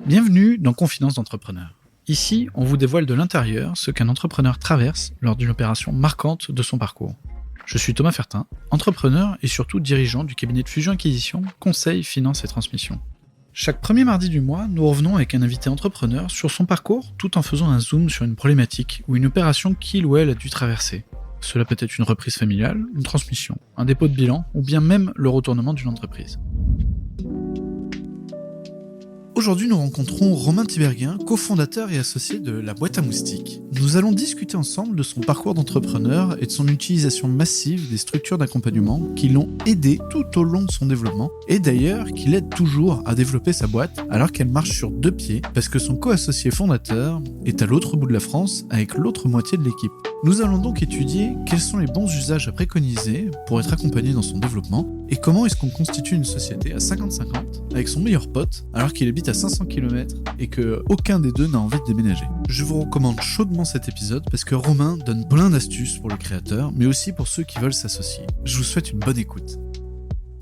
Bienvenue dans Confidence d'entrepreneur. Ici, on vous dévoile de l'intérieur ce qu'un entrepreneur traverse lors d'une opération marquante de son parcours. Je suis Thomas Fertin, entrepreneur et surtout dirigeant du cabinet de fusion-acquisition, conseil, finance et transmission. Chaque premier mardi du mois, nous revenons avec un invité entrepreneur sur son parcours tout en faisant un zoom sur une problématique ou une opération qu'il ou elle a dû traverser. Cela peut être une reprise familiale, une transmission, un dépôt de bilan ou bien même le retournement d'une entreprise. Aujourd'hui, nous rencontrons Romain Tiberghien, cofondateur et associé de La Boîte à Moustiques. Nous allons discuter ensemble de son parcours d'entrepreneur et de son utilisation massive des structures d'accompagnement qui l'ont aidé tout au long de son développement et d'ailleurs qui l'aide toujours à développer sa boîte alors qu'elle marche sur deux pieds parce que son co-associé fondateur est à l'autre bout de la France avec l'autre moitié de l'équipe. Nous allons donc étudier quels sont les bons usages à préconiser pour être accompagné dans son développement et comment est-ce qu'on constitue une société à 50-50 avec son meilleur pote alors qu'il habite à 500 km et que aucun des deux n'a envie de déménager. Je vous recommande chaudement cet épisode parce que Romain donne plein d'astuces pour les créateurs mais aussi pour ceux qui veulent s'associer. Je vous souhaite une bonne écoute.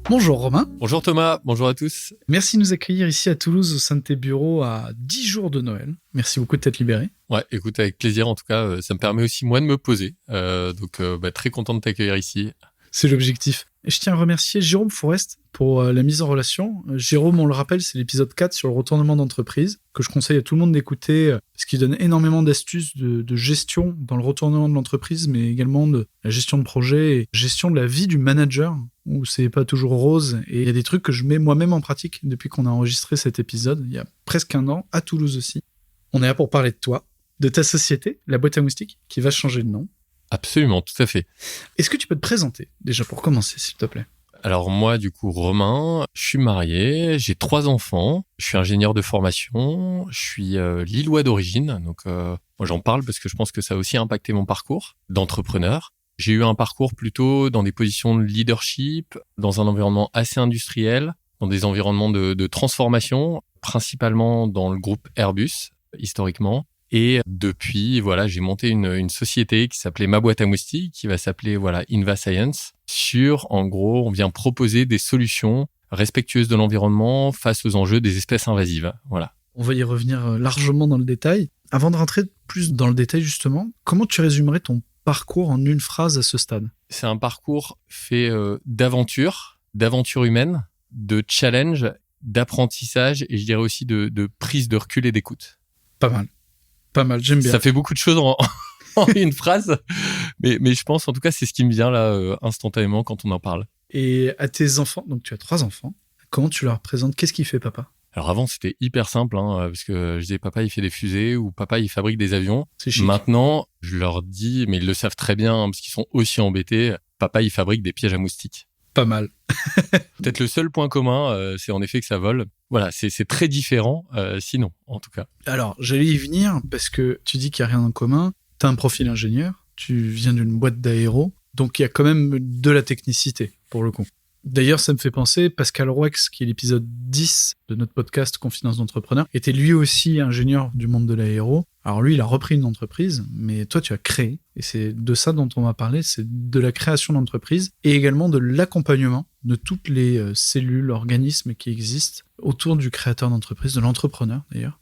Bonjour Romain. Bonjour Thomas, bonjour à tous. Merci de nous accueillir ici à Toulouse au sein de tes bureaux à 10 jours de Noël. Merci beaucoup de t'être libéré. Ouais, écoute, avec plaisir en tout cas, ça me permet aussi moi de me poser. Donc très content de t'accueillir ici. C'est l'objectif. Et je tiens à remercier Jérôme Forest pour la mise en relation. Jérôme, on le rappelle, c'est l'épisode 4 sur le retournement d'entreprise que je conseille à tout le monde d'écouter parce qu'il donne énormément d'astuces de gestion dans le retournement de l'entreprise, mais également de la gestion de projet et gestion de la vie du manager où c'est pas toujours rose. Et il y a des trucs que je mets moi-même en pratique depuis qu'on a enregistré cet épisode, il y a presque un an, à Toulouse aussi. On est là pour parler de toi, de ta société, La Boîte à Moustiques, qui va changer de nom. Absolument, tout à fait. Est-ce que tu peux te présenter, déjà pour commencer, s'il te plaît ? Alors moi, du coup, Romain, je suis marié, j'ai 3 enfants, je suis ingénieur de formation, je suis lillois d'origine, donc moi j'en parle parce que je pense que ça a aussi impacté mon parcours d'entrepreneur. J'ai eu un parcours plutôt dans des positions de leadership, dans un environnement assez industriel, dans des environnements de transformation, principalement dans le groupe Airbus, historiquement. Et depuis, voilà, j'ai monté une société qui s'appelait Ma Boîte à Moustiques, qui va s'appeler Inva Science. En gros, on vient proposer des solutions respectueuses de l'environnement face aux enjeux des espèces invasives. Voilà. On va y revenir largement dans le détail. Avant de rentrer plus dans le détail, justement, comment tu résumerais ton parcours en une phrase à ce stade ? C'est un parcours fait d'aventures humaines, de challenge, d'apprentissage et je dirais aussi de prise de recul et d'écoute. Pas mal, j'aime bien. Ça fait beaucoup de choses en une phrase, mais je pense en tout cas c'est ce qui me vient là instantanément quand on en parle. Et à tes enfants, donc tu as 3 enfants, comment tu leur présentes ? Qu'est-ce qu'il fait papa ? Alors avant c'était hyper simple parce que je disais papa il fait des fusées ou papa il fabrique des avions. C'est chic. Maintenant je leur dis, mais ils le savent très bien parce qu'ils sont aussi embêtés, papa il fabrique des pièges à moustiques. Pas mal. Peut-être le seul point commun, c'est en effet que ça vole. Voilà, c'est très différent, sinon, en tout cas. Alors, j'allais y venir parce que tu dis qu'il n'y a rien en commun. Tu as un profil ingénieur, tu viens d'une boîte d'aéro, donc il y a quand même de la technicité, pour le coup. D'ailleurs, ça me fait penser, Pascal Rouex, qui est l'épisode 10 de notre podcast Confidence d'entrepreneur, était lui aussi ingénieur du monde de l'aéro. Alors lui, il a repris une entreprise, mais toi, tu as créé. Et c'est de ça dont on va parler, c'est de la création d'entreprise et également de l'accompagnement de toutes les cellules, organismes qui existent autour du créateur d'entreprise, de l'entrepreneur d'ailleurs.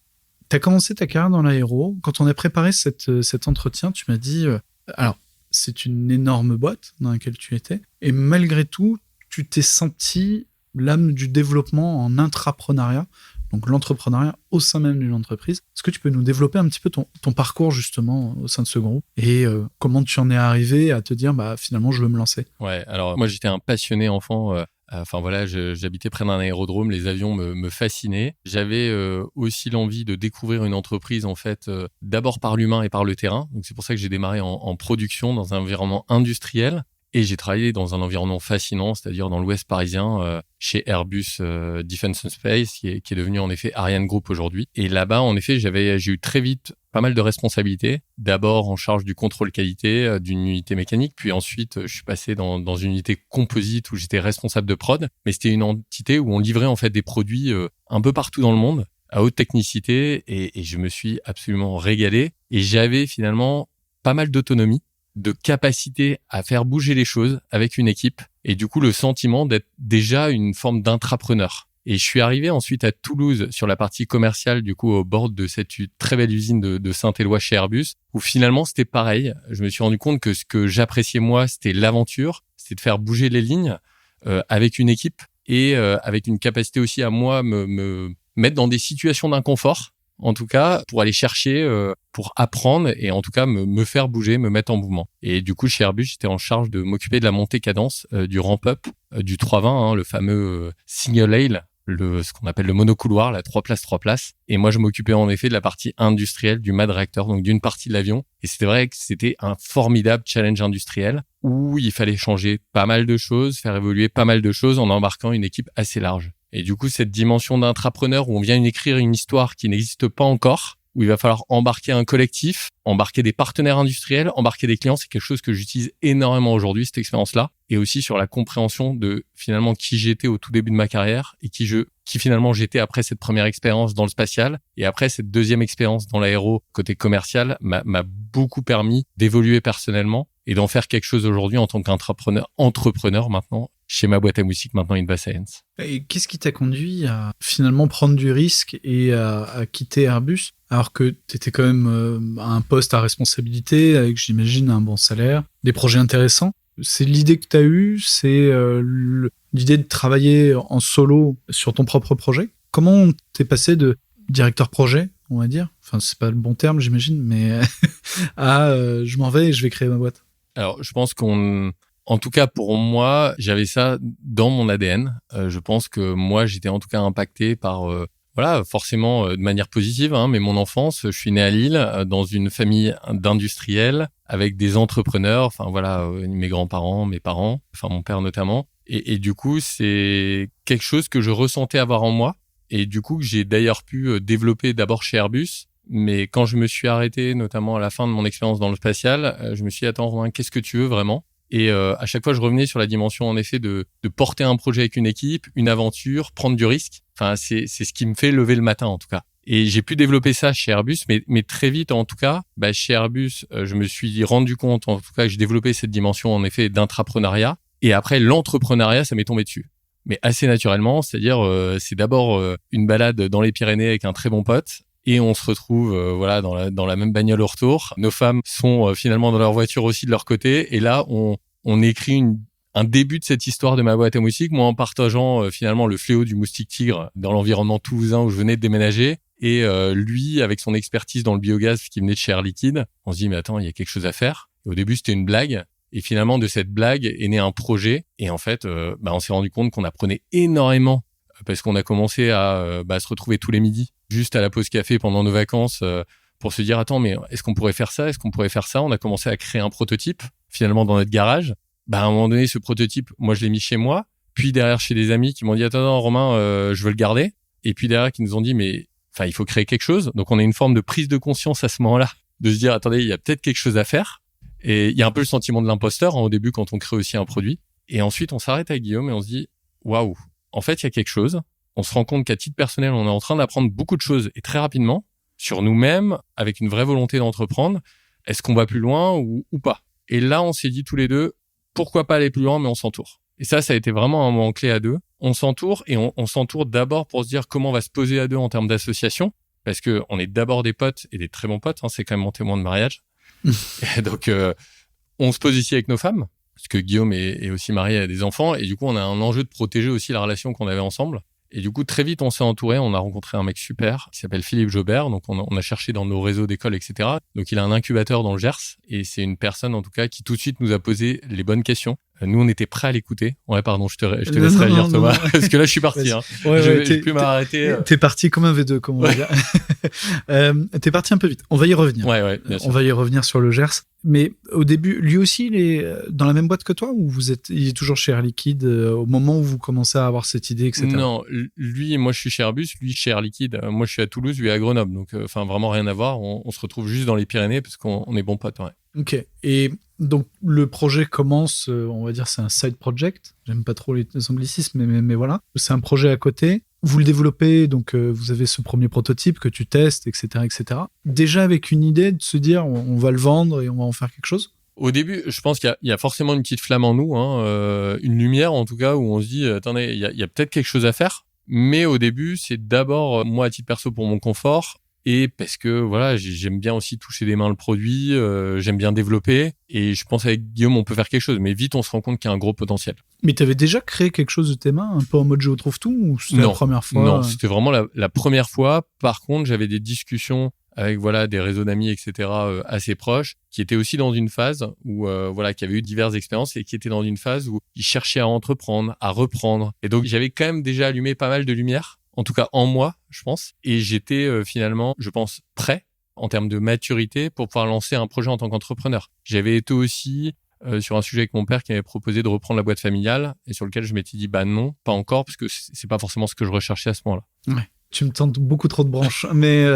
Tu as commencé ta carrière dans l'aéro. Quand on a préparé cet entretien, tu m'as dit, alors, c'est une énorme boîte dans laquelle tu étais, et malgré tout, tu t'es senti l'âme du développement en intrapreneuriat, donc l'entrepreneuriat au sein même d'une entreprise. Est-ce que tu peux nous développer un petit peu ton parcours justement au sein de ce groupe et comment tu en es arrivé à te dire finalement je veux me lancer ? Ouais, alors moi j'étais un passionné enfant. J'habitais près d'un aérodrome, les avions me fascinaient. J'avais aussi l'envie de découvrir une entreprise en fait, d'abord par l'humain et par le terrain. Donc c'est pour ça que j'ai démarré en production dans un environnement industriel. Et j'ai travaillé dans un environnement fascinant, c'est-à-dire dans l'Ouest parisien, chez Airbus Defence and Space, qui est devenu en effet Ariane Group aujourd'hui. Et là-bas, en effet, j'ai eu très vite pas mal de responsabilités. D'abord en charge du contrôle qualité d'une unité mécanique, puis ensuite je suis passé dans une unité composite où j'étais responsable de prod. Mais c'était une entité où on livrait en fait des produits un peu partout dans le monde, à haute technicité, et je me suis absolument régalé. Et j'avais finalement pas mal d'autonomie, de capacité à faire bouger les choses avec une équipe et du coup le sentiment d'être déjà une forme d'intrapreneur. Et je suis arrivé ensuite à Toulouse sur la partie commerciale, du coup, au bord de cette très belle usine de Saint-Éloi chez Airbus, où finalement, c'était pareil. Je me suis rendu compte que ce que j'appréciais, moi, c'était l'aventure, c'était de faire bouger les lignes avec une équipe et avec une capacité aussi à moi me mettre dans des situations d'inconfort, en tout cas, pour aller chercher, pour apprendre et en tout cas me faire bouger, me mettre en mouvement. Et du coup, chez Airbus, j'étais en charge de m'occuper de la montée cadence, du ramp-up, du 320, le fameux single aisle, ce qu'on appelle le monocouloir, la 3 places. Et moi, je m'occupais en effet de la partie industrielle du mât de réacteur, donc d'une partie de l'avion. Et c'était vrai que c'était un formidable challenge industriel où il fallait changer pas mal de choses, faire évoluer pas mal de choses en embarquant une équipe assez large. Et du coup, cette dimension d'intrapreneur où on vient écrire une histoire qui n'existe pas encore, où il va falloir embarquer un collectif, embarquer des partenaires industriels, embarquer des clients, c'est quelque chose que j'utilise énormément aujourd'hui, cette expérience-là. Et aussi sur la compréhension de finalement qui j'étais au tout début de ma carrière et qui finalement j'étais après cette première expérience dans le spatial. Et après cette deuxième expérience dans l'aéro côté commercial m'a beaucoup permis d'évoluer personnellement et d'en faire quelque chose aujourd'hui en tant qu'entrepreneur maintenant chez ma boîte à musique, maintenant Inva Science. Et qu'est-ce qui t'a conduit à finalement prendre du risque et à quitter Airbus alors que tu étais quand même à un poste à responsabilité avec, j'imagine, un bon salaire, des projets intéressants? C'est l'idée que tu as eue, c'est l'idée de travailler en solo sur ton propre projet? Comment t'es passé de directeur projet, on va dire, enfin c'est pas le bon terme j'imagine, mais à je m'en vais et je vais créer ma boîte? Alors je pense en tout cas, pour moi, j'avais ça dans mon ADN. Je pense que moi, j'étais en tout cas impacté par, forcément de manière positive, mais mon enfance, je suis né à Lille, dans une famille d'industriels, avec des entrepreneurs, mes grands-parents, mes parents, mon père notamment. Et du coup, c'est quelque chose que je ressentais avoir en moi. Et du coup, que j'ai d'ailleurs pu développer d'abord chez Airbus. Mais quand je me suis arrêté, notamment à la fin de mon expérience dans le spatial, je me suis dit, attends, Romain, qu'est-ce que tu veux vraiment? Et à chaque fois, je revenais sur la dimension, en effet, de porter un projet avec une équipe, une aventure, prendre du risque. Enfin, c'est ce qui me fait lever le matin, en tout cas. Et j'ai pu développer ça chez Airbus, mais très vite, en tout cas, chez Airbus, je me suis rendu compte, en tout cas, que j'ai développé cette dimension, en effet, d'intrapreneuriat. Et après, l'entrepreneuriat, ça m'est tombé dessus. Mais assez naturellement, c'est-à-dire, c'est d'abord une balade dans les Pyrénées avec un très bon pote. Et on se retrouve dans la même bagnole au retour. Nos femmes sont finalement dans leur voiture aussi de leur côté. Et là, on écrit un début de cette histoire de ma boîte à musique, moi en partageant finalement le fléau du moustique tigre dans l'environnement toulousain où je venais de déménager. Et lui, avec son expertise dans le biogaz qui venait de chez Air Liquide, on se dit mais attends, il y a quelque chose à faire. Et au début, c'était une blague. Et finalement, de cette blague est né un projet. Et en fait, on s'est rendu compte qu'on apprenait énormément parce qu'on a commencé à se retrouver tous les midis, juste à la pause café pendant nos vacances, pour se dire, attends, mais est-ce qu'on pourrait faire ça? Est-ce qu'on pourrait faire ça? On a commencé à créer un prototype, finalement, dans notre garage. À un moment donné, ce prototype, moi, je l'ai mis chez moi, puis derrière chez des amis qui m'ont dit, attends, Romain, je veux le garder. Et puis derrière, qui nous ont dit, mais il faut créer quelque chose. Donc, on a une forme de prise de conscience à ce moment-là, de se dire, attendez, il y a peut-être quelque chose à faire. Et il y a un peu le sentiment de l'imposteur, au début, quand on crée aussi un produit. Et ensuite, on s'arrête avec Guillaume et on se dit, waouh, en fait, il y a quelque chose. On se rend compte qu'à titre personnel, on est en train d'apprendre beaucoup de choses et très rapidement sur nous-mêmes, avec une vraie volonté d'entreprendre. Est-ce qu'on va plus loin ou pas? Et là, on s'est dit tous les deux, pourquoi pas aller plus loin, mais on s'entoure. Et ça a été vraiment un moment clé à deux. On s'entoure et on s'entoure d'abord pour se dire comment on va se poser à deux en termes d'association, parce que on est d'abord des potes et des très bons potes. C'est quand même mon témoin de mariage. Et donc, on se pose ici avec nos femmes, parce que Guillaume est aussi marié à des enfants, et du coup, on a un enjeu de protéger aussi la relation qu'on avait ensemble. Et du coup, très vite, on s'est entouré. On a rencontré un mec super qui s'appelle Philippe Jobert. Donc, on a cherché dans nos réseaux d'écoles, etc. Donc, il a un incubateur dans le Gers. Et c'est une personne, en tout cas, qui tout de suite nous a posé les bonnes questions. Nous, on était prêts à l'écouter. Ouais, pardon, je te laisse réagir, Thomas. Non. Parce que là, je suis parti. Je vais plus m'arrêter. T'es parti comme un V2, comme on va dire. T'es parti un peu vite. On va y revenir. Ouais, bien sûr. On va y revenir sur le Gers. Mais au début, lui aussi, il est dans la même boîte que toi ou il est toujours chez Air Liquide au moment où vous commencez à avoir cette idée, etc. Non, lui, moi, je suis chez Airbus. Lui, chez Air Liquide. Moi, je suis à Toulouse, lui à Grenoble. Donc, vraiment rien à voir. On se retrouve juste dans les Pyrénées parce qu'on est bons potes. Ouais. Ok. Et donc, le projet commence, on va dire, c'est un side project. J'aime pas trop les anglicismes, mais voilà. C'est un projet à côté. Vous le développez, donc vous avez ce premier prototype que tu testes, etc., etc. Déjà avec une idée de se dire, on va le vendre et on va en faire quelque chose? Au début, je pense qu'il y a forcément une petite flamme en nous, une lumière en tout cas, où on se dit, attendez, il y a peut-être quelque chose à faire. Mais au début, c'est d'abord, moi, à titre perso, pour mon confort. Et parce que voilà, j'aime bien aussi toucher des mains le produit, j'aime bien développer. Et je pense qu'avec Guillaume, on peut faire quelque chose. Mais vite, on se rend compte qu'il y a un gros potentiel. Mais tu avais déjà créé quelque chose de tes mains, un peu en mode je retrouve tout, ou c'était la première fois? Non, c'était vraiment la première fois. Par contre, j'avais des discussions avec des réseaux d'amis, etc., assez proches, qui étaient aussi dans une phase où qui avaient eu diverses expériences et qui étaient dans une phase où ils cherchaient à entreprendre, à reprendre. Et donc j'avais quand même déjà allumé pas mal de lumière, en tout cas en moi, je pense. Et j'étais finalement, je pense, prêt en termes de maturité pour pouvoir lancer un projet en tant qu'entrepreneur. J'avais été aussi sur un sujet avec mon père qui m'avait proposé de reprendre la boîte familiale et sur lequel je m'étais dit non, pas encore, parce que c'est pas forcément ce que je recherchais à ce moment-là. Ouais. Tu me tentes beaucoup trop de branches. Mais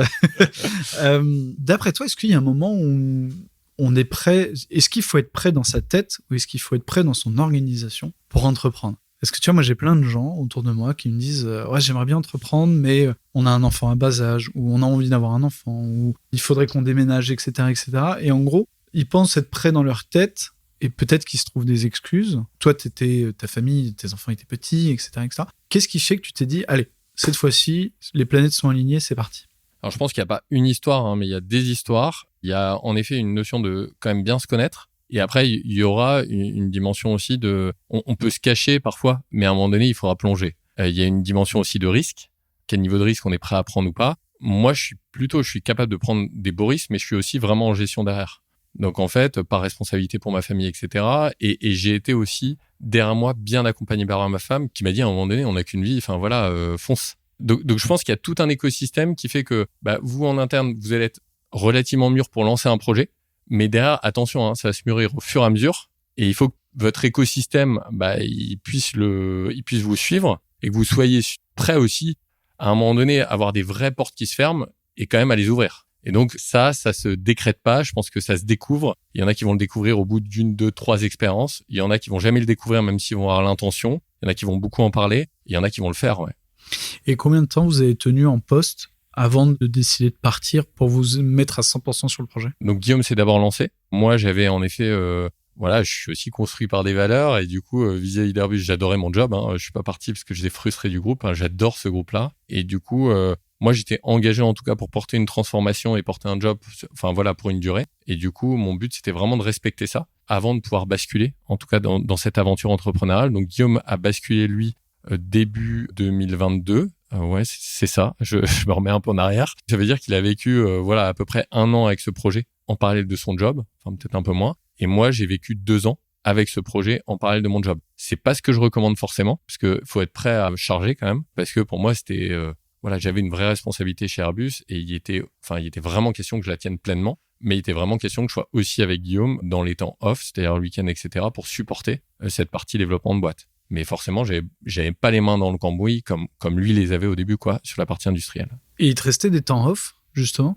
d'après toi, est-ce qu'il y a un moment où on est prêt? Est-ce qu'il faut être prêt dans sa tête ou est-ce qu'il faut être prêt dans son organisation pour entreprendre? Parce que tu vois, moi, j'ai plein de gens autour de moi qui me disent ouais, j'aimerais bien entreprendre, mais on a un enfant à bas âge, ou on a envie d'avoir un enfant, ou il faudrait qu'on déménage, etc., etc. Et en gros, ils pensent être prêts dans leur tête et peut-être qu'ils se trouvent des excuses. Toi, ta famille, tes enfants étaient petits, etc., etc. Qu'est-ce qui fait que tu t'es dit, allez, cette fois-ci, les planètes sont alignées, c'est parti? Alors, je pense qu'il n'y a pas une histoire, mais il y a des histoires. Il y a en effet une notion de quand même bien se connaître. Et après, il y aura une dimension aussi de... On peut se cacher parfois, mais à un moment donné, il faudra plonger. Il y a une dimension aussi de risque. Quel niveau de risque on est prêt à prendre ou pas. Moi, je suis capable de prendre des beaux risques, mais je suis aussi vraiment en gestion derrière. Donc, en fait, par responsabilité pour ma famille, etc. Et j'ai été aussi, derrière moi, bien accompagné par ma femme, qui m'a dit à un moment donné, on n'a qu'une vie, fonce. Donc, je pense qu'il y a tout un écosystème qui fait que vous, en interne, vous allez être relativement mûr pour lancer un projet. Mais derrière, attention, ça va se mûrir au fur et à mesure. Et il faut que votre écosystème, il puisse vous suivre et que vous soyez prêt aussi, à un moment donné, à avoir des vraies portes qui se ferment et quand même à les ouvrir. Et donc, ça se décrète pas. Je pense que ça se découvre. Il y en a qui vont le découvrir au bout d'une, 2, 3 expériences. Il y en a qui vont jamais le découvrir, même s'ils vont avoir l'intention. Il y en a qui vont beaucoup en parler. Il y en a qui vont le faire, ouais. Et combien de temps vous avez tenu en poste avant de décider de partir pour vous mettre à 100% sur le projet? Donc, Guillaume s'est d'abord lancé. Moi, j'avais en effet, je suis aussi construit par des valeurs et du coup, vis-à-vis d'Airbus, j'adorais mon job. Je suis pas parti parce que j'étais frustré du groupe. J'adore ce groupe-là. Et du coup, moi, j'étais engagé en tout cas pour porter une transformation et porter un job, pour une durée. Et du coup, mon but, c'était vraiment de respecter ça avant de pouvoir basculer, en tout cas dans cette aventure entrepreneuriale. Donc, Guillaume a basculé, lui, début 2022. Ouais, c'est ça. Je me remets un peu en arrière. Ça veut dire qu'il a vécu, à peu près 1 an avec ce projet en parallèle de son job. Enfin, peut-être un peu moins. Et moi, j'ai vécu 2 ans avec ce projet en parallèle de mon job. C'est pas ce que je recommande forcément, parce que faut être prêt à me charger quand même, parce que pour moi, c'était, j'avais une vraie responsabilité chez Airbus et il était vraiment question que je la tienne pleinement, mais il était vraiment question que je sois aussi avec Guillaume dans les temps off, c'est-à-dire le week-end, etc., pour supporter cette partie développement de boîte. Mais forcément, j'avais pas les mains dans le cambouis comme lui les avait au début, sur la partie industrielle. Et il te restait des temps off, justement?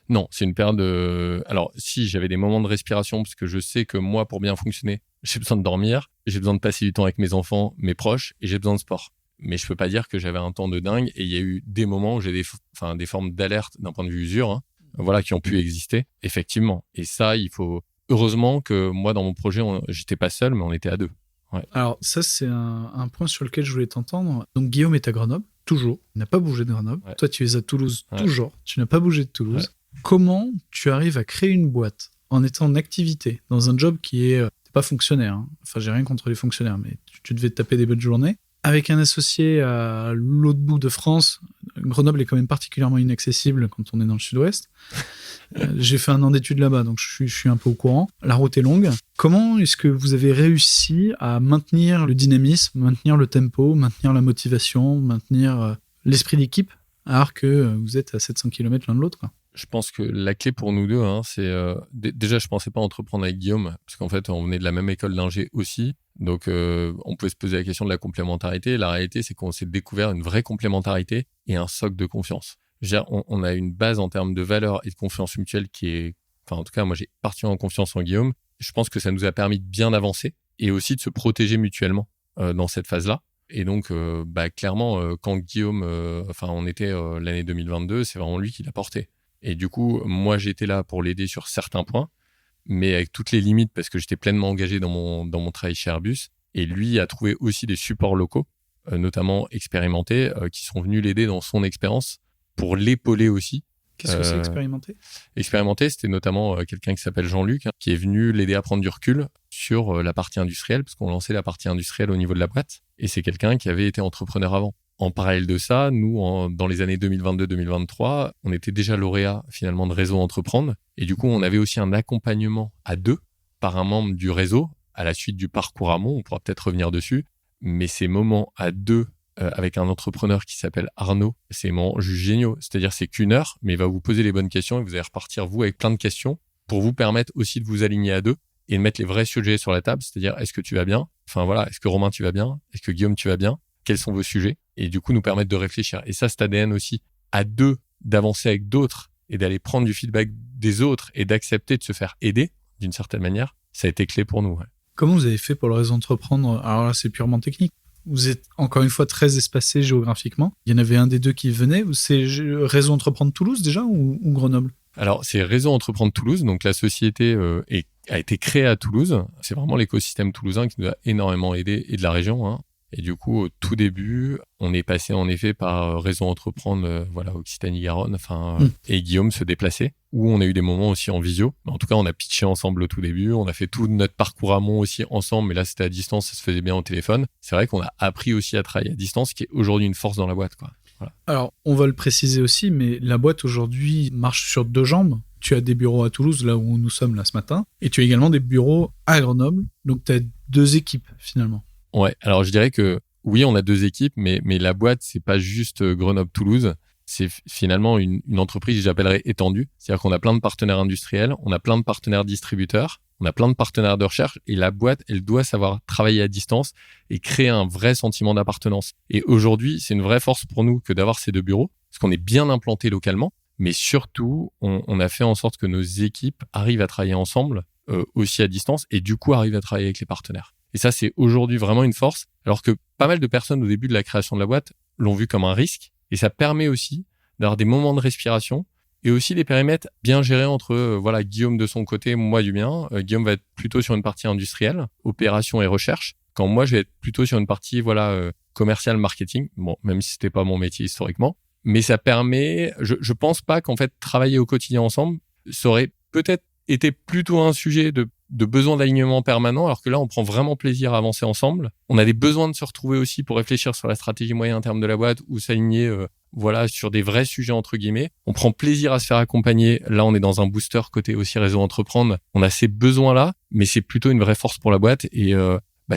Non, c'est une période de... Alors, si, j'avais des moments de respiration, parce que je sais que moi, pour bien fonctionner, j'ai besoin de dormir, j'ai besoin de passer du temps avec mes enfants, mes proches, et j'ai besoin de sport. Mais je peux pas dire que j'avais un temps de dingue, et il y a eu des moments où j'ai des formes d'alerte d'un point de vue usure, qui ont pu exister, effectivement. Et ça, il faut... Heureusement que moi, dans mon projet, j'étais pas seul, mais on était à 2. Ouais. Alors ça, c'est un point sur lequel je voulais t'entendre. Donc Guillaume est à Grenoble, toujours. Il n'a pas bougé de Grenoble. Ouais. Toi, tu es à Toulouse, toujours. Tu n'as pas bougé de Toulouse. Ouais. Comment tu arrives à créer une boîte en étant en activité, dans un job qui est... T'es pas fonctionnaire. Enfin, j'ai rien contre les fonctionnaires, mais tu devais te taper des bonnes journées. Avec un associé à l'autre bout de France, Grenoble est quand même particulièrement inaccessible quand on est dans le sud-ouest. J'ai fait 1 an d'études là-bas, donc je suis un peu au courant. La route est longue. Comment est-ce que vous avez réussi à maintenir le dynamisme, maintenir le tempo, maintenir la motivation, maintenir l'esprit d'équipe, alors que vous êtes à 700 km l'un de l'autre, quoi? Je pense que la clé pour nous deux, c'est... déjà, je pensais pas entreprendre avec Guillaume, parce qu'en fait, on venait de la même école d'ingé aussi. Donc, on pouvait se poser la question de la complémentarité. La réalité, c'est qu'on s'est découvert une vraie complémentarité et un socle de confiance. On a une base en termes de valeur et de confiance mutuelle qui est... Enfin, en tout cas, moi, j'ai particulièrement confiance en Guillaume. Je pense que ça nous a permis de bien avancer et aussi de se protéger mutuellement dans cette phase-là. Et donc, clairement, quand Guillaume... on était l'année 2022, c'est vraiment lui qui l'a porté. Et du coup, moi, j'étais là pour l'aider sur certains points, mais avec toutes les limites parce que j'étais pleinement engagé dans mon travail chez Airbus. Et lui a trouvé aussi des supports locaux notamment expérimentés, qui sont venus l'aider dans son expérience pour l'épauler aussi. Qu'est-ce que c'est expérimenter ? Expérimenter, c'était notamment quelqu'un qui s'appelle Jean-Luc, qui est venu l'aider à prendre du recul sur la partie industrielle, parce qu'on lançait la partie industrielle au niveau de la boîte. Et c'est quelqu'un qui avait été entrepreneur avant. En parallèle de ça, nous, dans les années 2022-2023, on était déjà lauréat finalement de Réseau Entreprendre. Et du coup, on avait aussi un accompagnement à 2 par un membre du réseau à la suite du parcours amont. On pourra peut-être revenir dessus. Mais ces moments à 2 avec un entrepreneur qui s'appelle Arnaud, c'est moments juste géniaux. C'est-à-dire, c'est qu'1 heure, mais il va vous poser les bonnes questions et vous allez repartir, vous, avec plein de questions pour vous permettre aussi de vous aligner à 2 et de mettre les vrais sujets sur la table. C'est-à-dire, est-ce que tu vas bien ? Enfin voilà, est-ce que Romain, tu vas bien ? Est-ce que Guillaume, tu vas bien ? Quels sont vos sujets ? Et du coup, nous permettre de réfléchir. Et ça, cet ADN aussi, à 2, d'avancer avec d'autres et d'aller prendre du feedback des autres et d'accepter de se faire aider d'une certaine manière, ça a été clé pour nous. Ouais. Comment vous avez fait pour le Réseau Entreprendre ? Alors là, c'est purement technique. Vous êtes encore une fois très espacé géographiquement. Il y en avait un des 2 qui venait. C'est Réseau Entreprendre Toulouse déjà ou Grenoble ? Alors, c'est Réseau Entreprendre Toulouse. Donc, la société a été créée à Toulouse. C'est vraiment l'écosystème toulousain qui nous a énormément aidé et de la région. Hein. Et du coup, au tout début, on est passé en effet par Réseau Entreprendre, Occitanie-Garonne, et Guillaume se déplaçait, où on a eu des moments aussi en visio. Mais en tout cas, on a pitché ensemble au tout début, on a fait tout notre parcours amont aussi ensemble, mais là, c'était à distance, ça se faisait bien au téléphone. C'est vrai qu'on a appris aussi à travailler à distance, ce qui est aujourd'hui une force dans la boîte, quoi. Voilà. Alors, on va le préciser aussi, mais la boîte aujourd'hui marche sur 2 jambes. Tu as des bureaux à Toulouse, là où nous sommes là ce matin, et tu as également des bureaux à Grenoble, donc tu as 2 équipes finalement. Ouais, alors je dirais que oui, on a 2 équipes, mais la boîte, c'est pas juste Grenoble-Toulouse, c'est finalement une entreprise que j'appellerais étendue. C'est-à-dire qu'on a plein de partenaires industriels, on a plein de partenaires distributeurs, on a plein de partenaires de recherche, et la boîte, elle doit savoir travailler à distance et créer un vrai sentiment d'appartenance. Et aujourd'hui, c'est une vraie force pour nous que d'avoir ces 2 bureaux, parce qu'on est bien implanté localement, mais surtout, on a fait en sorte que nos équipes arrivent à travailler ensemble, aussi à distance, et du coup arrivent à travailler avec les partenaires. Et ça, c'est aujourd'hui vraiment une force, alors que pas mal de personnes au début de la création de la boîte l'ont vu comme un risque. Et ça permet aussi d'avoir des moments de respiration et aussi des périmètres bien gérés entre Guillaume de son côté, moi du mien. Guillaume va être plutôt sur une partie industrielle, opération et recherche, quand moi, je vais être plutôt sur une partie commerciale, marketing. Bon, même si c'était pas mon métier historiquement. Mais ça permet, je pense pas qu'en fait, travailler au quotidien ensemble, ça aurait peut-être été plutôt un sujet de besoin d'alignement permanent, alors que là, on prend vraiment plaisir à avancer ensemble. On a des besoins de se retrouver aussi pour réfléchir sur la stratégie moyen terme de la boîte ou s'aligner sur des vrais sujets, entre guillemets. On prend plaisir à se faire accompagner. Là, on est dans un booster côté aussi Réseau Entreprendre. On a ces besoins-là, mais c'est plutôt une vraie force pour la boîte et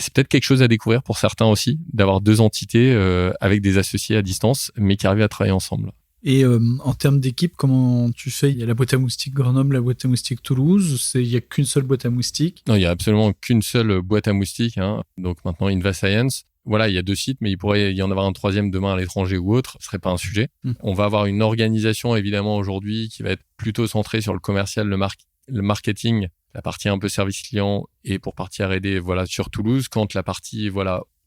c'est peut-être quelque chose à découvrir pour certains aussi, d'avoir 2 entités avec des associés à distance, mais qui arrivent à travailler ensemble. Et en termes d'équipe, comment tu fais ? Il y a la boîte à moustiques Grenoble, la boîte à moustiques Toulouse. Il n'y a qu'une seule boîte à moustiques. Non, il n'y a absolument qu'une seule boîte à moustiques. Hein. Donc maintenant, InvaScience. Voilà, il y a 2 sites, mais il pourrait y en avoir un 3e demain à l'étranger ou autre. Ce serait pas un sujet. On va avoir une organisation, évidemment, aujourd'hui, qui va être plutôt centrée sur le commercial, le marketing, la partie un peu service client et pour partie R&D, sur Toulouse. Quand la partie,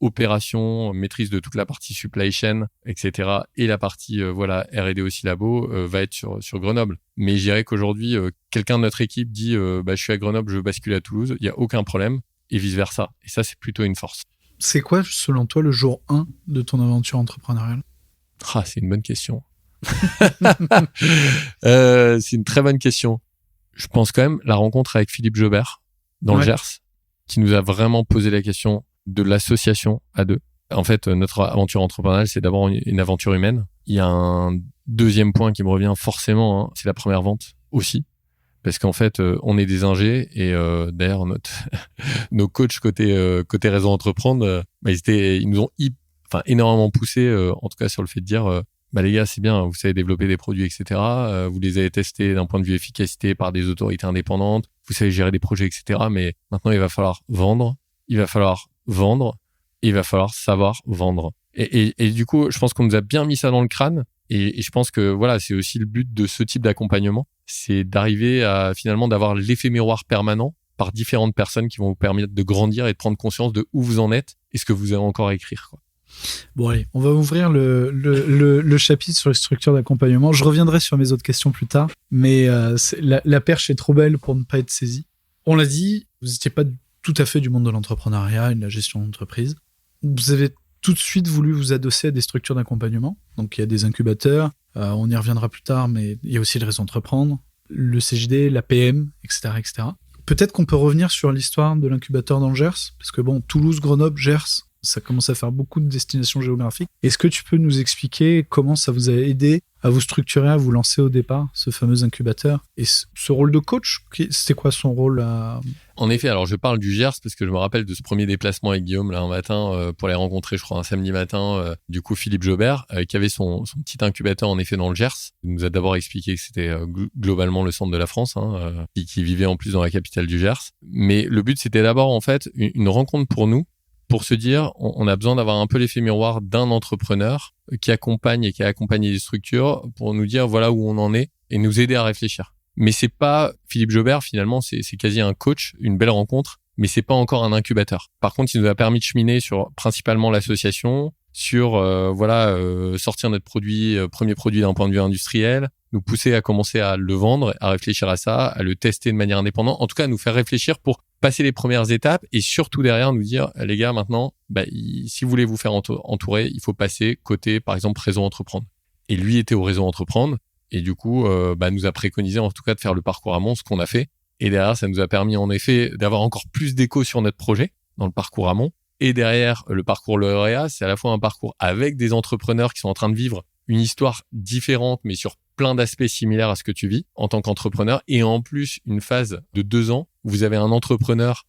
opération, maîtrise de toute la partie supply chain, etc. et la partie R&D aussi labo va être sur Grenoble. Mais je dirais qu'aujourd'hui, quelqu'un de notre équipe dit je suis à Grenoble, je veux basculer à Toulouse, il y a aucun problème et vice versa. Et ça, c'est plutôt une force. C'est quoi, selon toi, le jour 1 de ton aventure entrepreneuriale ? C'est une bonne question. C'est une très bonne question. Je pense quand même la rencontre avec Philippe Jobert dans le Gers, qui nous a vraiment posé la question de l'association à 2. En fait, notre aventure entrepreneuriale, c'est d'abord une aventure humaine. Il y a un 2e point qui me revient forcément, c'est la première vente aussi. Parce qu'en fait, on est des ingés et d'ailleurs, nos coachs côté Réseau Entreprendre, ils nous ont énormément poussé, en tout cas sur le fait de dire les gars, c'est bien, vous savez développer des produits, etc. Vous les avez testés d'un point de vue efficacité par des autorités indépendantes, vous savez gérer des projets, etc. Mais maintenant, il va falloir vendre, il va falloir savoir vendre. Et du coup, je pense qu'on nous a bien mis ça dans le crâne. Et je pense que c'est aussi le but de ce type d'accompagnement, c'est d'arriver à finalement d'avoir l'effet miroir permanent par différentes personnes qui vont vous permettre de grandir et de prendre conscience de où vous en êtes et ce que vous avez encore à écrire, quoi. Bon allez, on va ouvrir le chapitre sur les structures d'accompagnement. Je reviendrai sur mes autres questions plus tard, mais la perche est trop belle pour ne pas être saisie. On l'a dit, vous n'étiez pas tout à fait du monde de l'entrepreneuriat et de la gestion d'entreprise. Vous avez tout de suite voulu vous adosser à des structures d'accompagnement. Donc, il y a des incubateurs, on y reviendra plus tard, mais il y a aussi le réseau entreprendre, le CJD, la PM, etc., etc. Peut-être qu'on peut revenir sur l'histoire de l'incubateur dans le Gers, parce que Toulouse, Grenoble, Gers, ça commence à faire beaucoup de destinations géographiques. Est-ce que tu peux nous expliquer comment ça vous a aidé à vous structurer, à vous lancer au départ, ce fameux incubateur? Et ce rôle de coach, c'était quoi son rôle En effet, alors je parle du Gers parce que je me rappelle de ce premier déplacement avec Guillaume là un matin pour les rencontrer, je crois un samedi matin, du coup Philippe Jobert qui avait son petit incubateur en effet dans le Gers. Il nous a d'abord expliqué que c'était globalement le centre de la France, qui vivait en plus dans la capitale du Gers. Mais le but c'était d'abord en fait une rencontre pour nous, pour se dire on a besoin d'avoir un peu l'effet miroir d'un entrepreneur qui accompagne et qui a accompagné des structures pour nous dire voilà où on en est et nous aider à réfléchir. Mais c'est pas Philippe Jobert, finalement, c'est quasi un coach, une belle rencontre, mais c'est pas encore un incubateur. Par contre, il nous a permis de cheminer sur principalement l'association, sur sortir notre premier produit d'un point de vue industriel, nous pousser à commencer à le vendre, à réfléchir à ça, à le tester de manière indépendante, en tout cas à nous faire réfléchir pour passer les premières étapes et surtout derrière nous dire les gars maintenant si vous voulez vous faire entourer, il faut passer côté par exemple réseau entreprendre. Et lui était au réseau entreprendre. Et du coup, nous a préconisé en tout cas de faire le parcours Amont, ce qu'on a fait. Et derrière, ça nous a permis en effet d'avoir encore plus d'écho sur notre projet dans le parcours Amont. Et derrière, le parcours lauréat, c'est à la fois un parcours avec des entrepreneurs qui sont en train de vivre une histoire différente, mais sur plein d'aspects similaires à ce que tu vis en tant qu'entrepreneur. Et en plus, une phase de 2 ans où vous avez un entrepreneur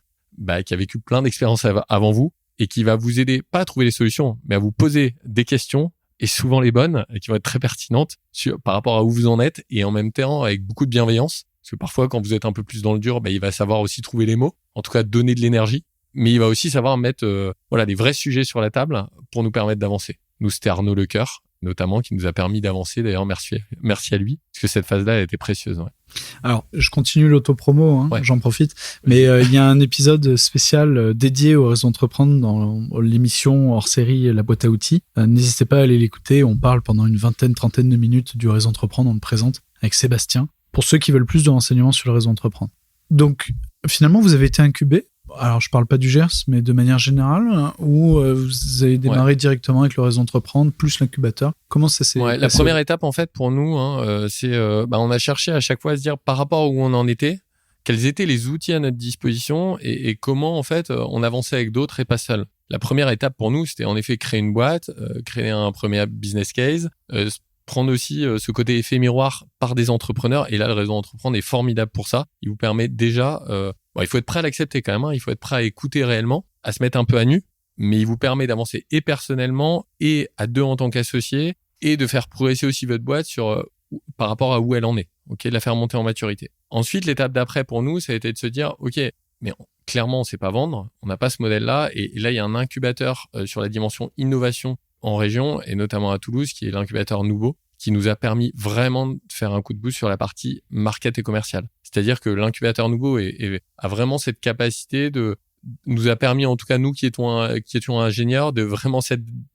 qui a vécu plein d'expériences avant vous et qui va vous aider, pas à trouver les solutions, mais à vous poser des questions et souvent les bonnes, et qui vont être très pertinentes par rapport à où vous en êtes, et en même temps avec beaucoup de bienveillance. Parce que parfois, quand vous êtes un peu plus dans le dur, il va savoir aussi trouver les mots, en tout cas donner de l'énergie, mais il va aussi savoir mettre des vrais sujets sur la table pour nous permettre d'avancer. Nous, c'était Arnaud Lecoeur, notamment, qui nous a permis d'avancer. D'ailleurs, merci à lui, parce que cette phase-là, elle était précieuse. Ouais. Alors, je continue l'autopromo, j'en profite. Mais il y a un épisode spécial dédié au réseau entreprendre dans l'émission hors série La boîte à outils. N'hésitez pas à aller l'écouter. On parle pendant une trentaine de minutes du réseau entreprendre. On le présente avec Sébastien. Pour ceux qui veulent plus de renseignements sur le réseau entreprendre. Donc, finalement, vous avez été incubé. Alors, je parle pas du Gers, mais de manière générale, où vous avez démarré directement avec le réseau entreprendre, plus l'incubateur. Comment ça s'est passé? La première étape, en fait, pour nous, c'est on a cherché à chaque fois à se dire, par rapport à où on en était, quels étaient les outils à notre disposition et comment, en fait, on avançait avec d'autres et pas seul. La première étape pour nous, c'était en effet créer une boîte, créer un premier business case, prendre aussi ce côté effet miroir par des entrepreneurs. Et là, le réseau entreprendre est formidable pour ça. Il vous permet déjà... il faut être prêt à l'accepter quand même. Il faut être prêt à écouter réellement, à se mettre un peu à nu. Mais il vous permet d'avancer et personnellement et à 2 en tant qu'associé et de faire progresser aussi votre boîte par rapport à où elle en est. De la faire monter en maturité. Ensuite, l'étape d'après pour nous, ça a été de se dire, mais clairement, on ne sait pas vendre. On n'a pas ce modèle-là. Et là, il y a un incubateur sur la dimension innovation en région et notamment à Toulouse, qui est l'incubateur Nouveau, qui nous a permis vraiment de faire un coup de boost sur la partie market et commerciale. C'est-à-dire que l'incubateur Nouveau a vraiment cette capacité nous a permis, en tout cas nous qui étions ingénieurs, de vraiment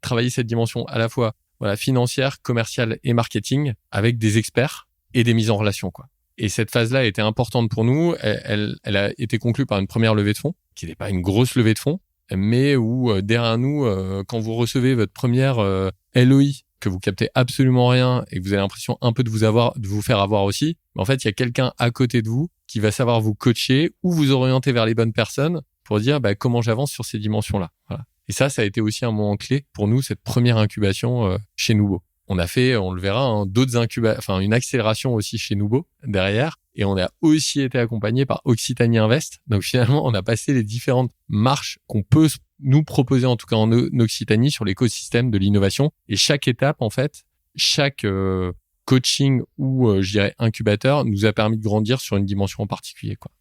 travailler cette dimension à la fois financière, commerciale et marketing avec des experts et des mises en relation, quoi. Et cette phase-là a été importante pour nous. Elle a été conclue par une première levée de fonds, qui n'était pas une grosse levée de fonds, mais où derrière nous, quand vous recevez votre première LOI, que vous captez absolument rien et que vous avez l'impression un peu de vous faire avoir aussi, en fait, il y a quelqu'un à côté de vous qui va savoir vous coacher ou vous orienter vers les bonnes personnes pour dire comment j'avance sur ces dimensions-là. Voilà. Et ça a été aussi un moment clé pour nous, cette première incubation chez Nouveau. On a fait, on le verra, une accélération aussi chez Nouveau derrière. Et on a aussi été accompagné par Occitanie Invest. Donc finalement, on a passé les différentes marches qu'on peut nous proposer, en tout cas en Occitanie, sur l'écosystème de l'innovation. Et chaque étape, en fait, chaque coaching ou, je dirais, incubateur nous a permis de grandir sur une dimension en particulier, quoi.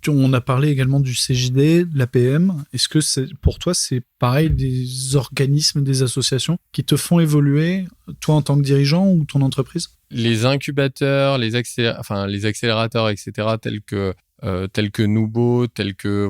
On a parlé également du CJD, de l'APM. Est-ce que pour toi, c'est pareil, des organismes, des associations qui te font évoluer, toi en tant que dirigeant ou ton entreprise? Les incubateurs, les accélérateurs, etc., tels que Nouveau, tels que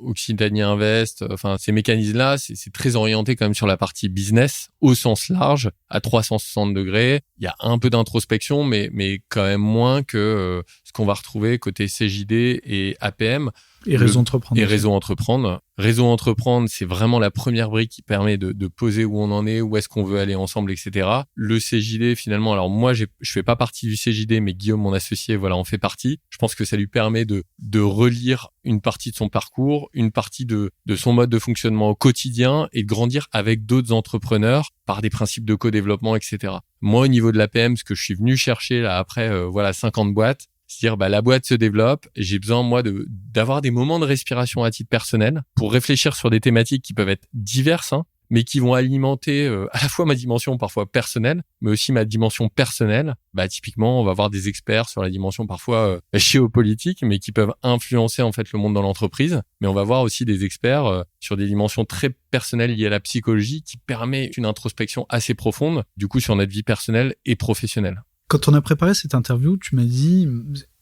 Occitanie Invest, ces mécanismes-là, c'est très orienté quand même sur la partie business au sens large. à 360 degrés. Il y a un peu d'introspection, mais quand même moins que ce qu'on va retrouver côté CJD et APM. Et Réseau Entreprendre. Et Réseau Entreprendre. Réseau Entreprendre, c'est vraiment la première brique qui permet de poser où on en est, où est-ce qu'on veut aller ensemble, etc. Le CJD, finalement, alors moi, je fais pas partie du CJD, mais Guillaume, mon associé, voilà, en fait partie. Je pense que ça lui permet de relire une partie de son parcours, une partie de son mode de fonctionnement au quotidien et de grandir avec d'autres entrepreneurs par des principes de co-développement, etc. Moi, au niveau de l'APM, ce que je suis venu chercher là après 50 boîtes, c'est-à-dire, la boîte se développe, j'ai besoin, moi, d'avoir des moments de respiration à titre personnel pour réfléchir sur des thématiques qui peuvent être diverses, mais qui vont alimenter à la fois ma dimension parfois personnelle, mais aussi ma dimension personnelle. Typiquement, on va avoir des experts sur la dimension parfois géopolitique, mais qui peuvent influencer, en fait, le monde dans l'entreprise. Mais on va voir aussi des experts sur des dimensions très personnelles liées à la psychologie qui permet une introspection assez profonde, du coup, sur notre vie personnelle et professionnelle. Quand on a préparé cette interview, tu m'as dit,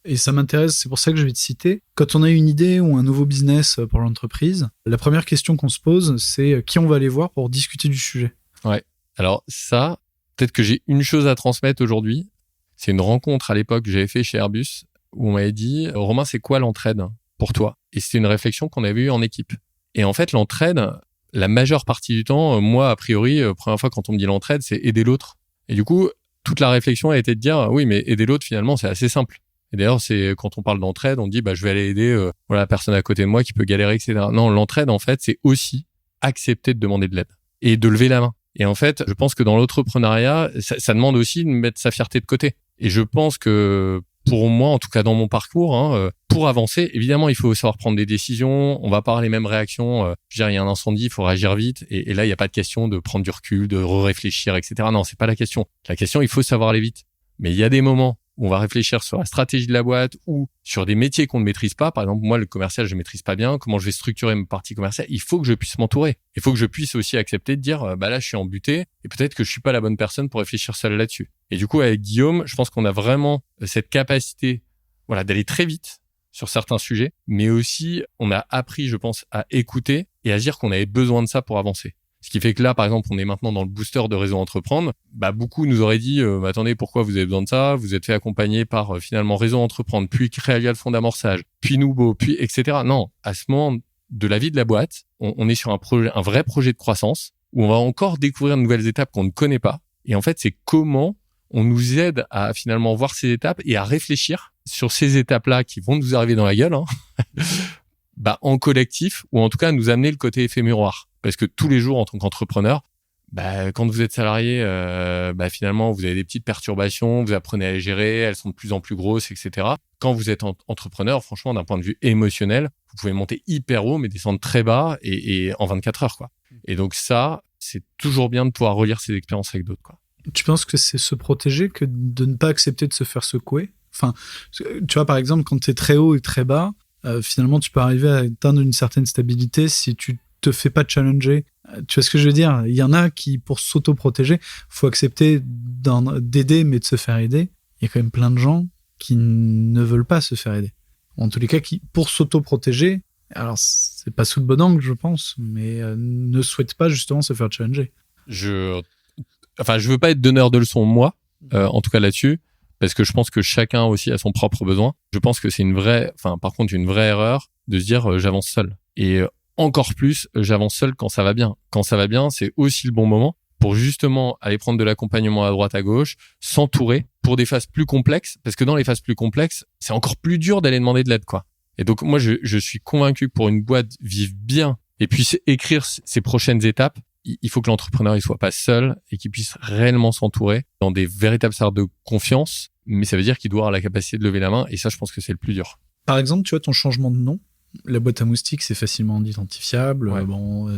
et ça m'intéresse, c'est pour ça que je vais te citer, quand on a une idée ou un nouveau business pour l'entreprise, la première question qu'on se pose, c'est qui on va aller voir pour discuter du sujet. Ouais. Alors ça, peut-être que j'ai une chose à transmettre aujourd'hui. C'est une rencontre à l'époque que j'avais fait chez Airbus où on m'avait dit « Romain, c'est quoi l'entraide pour toi ?» Et c'était une réflexion qu'on avait eue en équipe. Et en fait, l'entraide, la majeure partie du temps, moi, a priori, première fois quand on me dit l'entraide, c'est aider l'autre. Et du coup, toute la réflexion a été de dire oui, mais aider l'autre, finalement, c'est assez simple. Et d'ailleurs, c'est quand on parle d'entraide, on dit je vais aller aider la personne à côté de moi qui peut galérer, etc. Non, l'entraide, en fait, c'est aussi accepter de demander de l'aide et de lever la main. Et en fait, je pense que dans l'entrepreneuriat, ça demande aussi de mettre sa fierté de côté. Et je pense que pour moi, en tout cas dans mon parcours, pour avancer, évidemment, il faut savoir prendre des décisions. On va pas avoir les mêmes réactions. Je veux dire, il y a un incendie, il faut réagir vite. Et là, il n'y a pas de question de prendre du recul, de réfléchir, etc. Non, c'est pas la question. La question, il faut savoir aller vite. Mais il y a des moments où on va réfléchir sur la stratégie de la boîte ou sur des métiers qu'on ne maîtrise pas. Par exemple, moi, le commercial, je ne maîtrise pas bien. Comment je vais structurer ma partie commerciale? Il faut que je puisse m'entourer. Il faut que je puisse aussi accepter de dire, là, je suis embuté et peut-être que je suis pas la bonne personne pour réfléchir seul là-dessus. Et du coup, avec Guillaume, je pense qu'on a vraiment cette capacité, d'aller très vite sur certains sujets, mais aussi, on a appris, je pense, à écouter et à dire qu'on avait besoin de ça pour avancer. Ce qui fait que là, par exemple, on est maintenant dans le booster de Réseau Entreprendre. Beaucoup nous auraient dit, attendez, pourquoi vous avez besoin de ça? Vous êtes fait accompagner par finalement Réseau Entreprendre, puis Créalia le fonds d'amorçage, puis Nubo, puis etc. Non, à ce moment de la vie de la boîte, on est sur un vrai projet de croissance où on va encore découvrir de nouvelles étapes qu'on ne connaît pas. Et en fait, c'est comment on nous aide à finalement voir ces étapes et à réfléchir sur ces étapes-là qui vont nous arriver dans la gueule, en collectif, ou en tout cas nous amener le côté effet miroir. Parce que tous les jours, en tant qu'entrepreneur, quand vous êtes salarié, finalement, vous avez des petites perturbations, vous apprenez à les gérer, elles sont de plus en plus grosses, etc. Quand vous êtes entrepreneur, franchement, d'un point de vue émotionnel, vous pouvez monter hyper haut, mais descendre très bas et en 24 heures, quoi. Et donc ça, c'est toujours bien de pouvoir relire ces expériences avec d'autres, quoi. Tu penses que c'est se protéger que de ne pas accepter de se faire secouer? Enfin, tu vois, par exemple, quand tu es très haut et très bas, finalement, tu peux arriver à atteindre une certaine stabilité si tu te fais pas challenger. Tu vois ce que je veux dire? Il y en a qui, pour s'auto-protéger, faut accepter d'aider, mais de se faire aider. Il y a quand même plein de gens qui ne veulent pas se faire aider. En tous les cas, qui, pour s'auto-protéger, alors c'est pas sous le bon angle, je pense, mais ne souhaitent pas justement se faire challenger. Je veux pas être donneur de leçons, moi, en tout cas là-dessus, parce que je pense que chacun aussi a son propre besoin. Je pense que c'est une vraie erreur de se dire j'avance seul. Et encore plus, j'avance seul quand ça va bien. Quand ça va bien, c'est aussi le bon moment pour justement aller prendre de l'accompagnement à droite, à gauche, s'entourer pour des phases plus complexes, parce que dans les phases plus complexes, c'est encore plus dur d'aller demander de l'aide, quoi. Et donc, moi, je suis convaincu que pour une boîte vive bien et puisse écrire ses prochaines étapes, il faut que l'entrepreneur, il soit pas seul et qu'il puisse réellement s'entourer dans des véritables cercles de confiance, mais ça veut dire qu'il doit avoir la capacité de lever la main, et ça, je pense que c'est le plus dur. Par exemple, tu vois, ton changement de nom, la boîte à moustiques, c'est facilement identifiable. Ouais.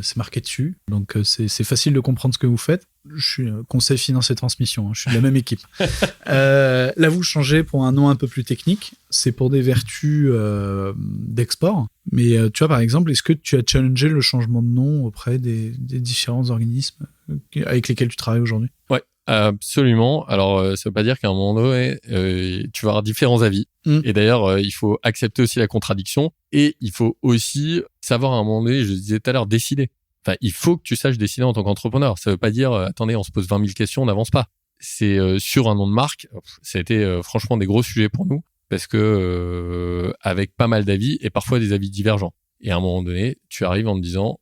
C'est marqué dessus. Donc, c'est facile de comprendre ce que vous faites. Je suis conseil finance et transmission. Je suis de la même équipe. Là, vous changez pour un nom un peu plus technique. C'est pour des vertus d'export. Mais tu vois, par exemple, est-ce que tu as challengé le changement de nom auprès des différents organismes avec lesquels tu travailles aujourd'hui? Ouais. Absolument. Alors, ça veut pas dire qu'à un moment donné, tu vas avoir différents avis. Et d'ailleurs, il faut accepter aussi la contradiction. Et il faut aussi savoir à un moment donné, je disais tout à l'heure, décider. Enfin, il faut que tu saches décider en tant qu'entrepreneur. Ça veut pas dire, attendez, on se pose 20 000 questions, on n'avance pas. C'est sur un nom de marque, ça a été franchement des gros sujets pour nous parce que avec pas mal d'avis et parfois des avis divergents. Et à un moment donné, tu arrives en te disant,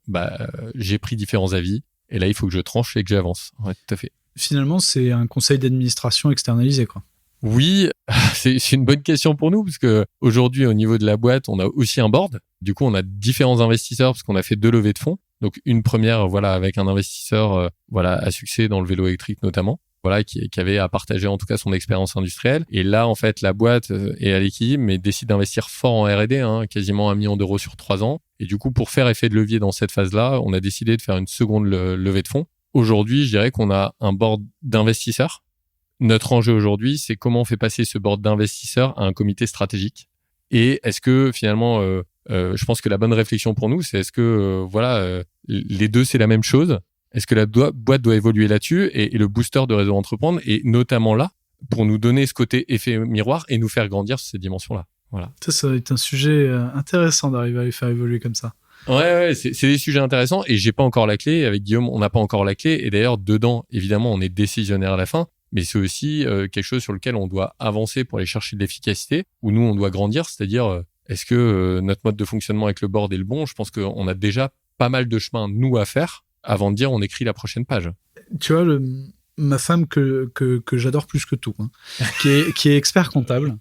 j'ai pris différents avis et là, il faut que je tranche et que j'avance. Ouais, tout à fait. Finalement, c'est un conseil d'administration externalisé, quoi. Oui, c'est une bonne question pour nous parce que aujourd'hui, au niveau de la boîte, on a aussi un board. Du coup, on a différents investisseurs parce qu'on a fait 2 levées de fonds. Donc, une première, avec un investisseur, à succès dans le vélo électrique notamment. Qui avait à partager en tout cas son expérience industrielle. Et là, en fait, la boîte est à l'équilibre, mais décide d'investir fort en R&D, quasiment 1 million d'euros sur 3 ans. Et du coup, pour faire effet de levier dans cette phase-là, on a décidé de faire une seconde levée de fonds. Aujourd'hui, je dirais qu'on a un board d'investisseurs. Notre enjeu aujourd'hui, c'est comment on fait passer ce board d'investisseurs à un comité stratégique. Et est-ce que finalement, je pense que la bonne réflexion pour nous, c'est est-ce que les deux, c'est la même chose? Est-ce que la boîte doit évoluer là-dessus et le booster de Réseau Entreprendre est notamment là pour nous donner ce côté effet miroir et nous faire grandir sur ces dimensions-là. Voilà. Ça va être un sujet intéressant d'arriver à les faire évoluer comme ça. Ouais, c'est des sujets intéressants et j'ai pas encore la clé. Avec Guillaume, on n'a pas encore la clé. Et d'ailleurs, dedans, évidemment, on est décisionnaire à la fin, mais c'est aussi quelque chose sur lequel on doit avancer pour aller chercher de l'efficacité, où nous, on doit grandir, c'est-à-dire, est-ce que notre mode de fonctionnement avec le board est le bon? Je pense qu'on a déjà pas mal de chemin, nous, à faire avant de dire on écrit la prochaine page. Tu vois, ma femme que j'adore plus que tout, qui est expert comptable,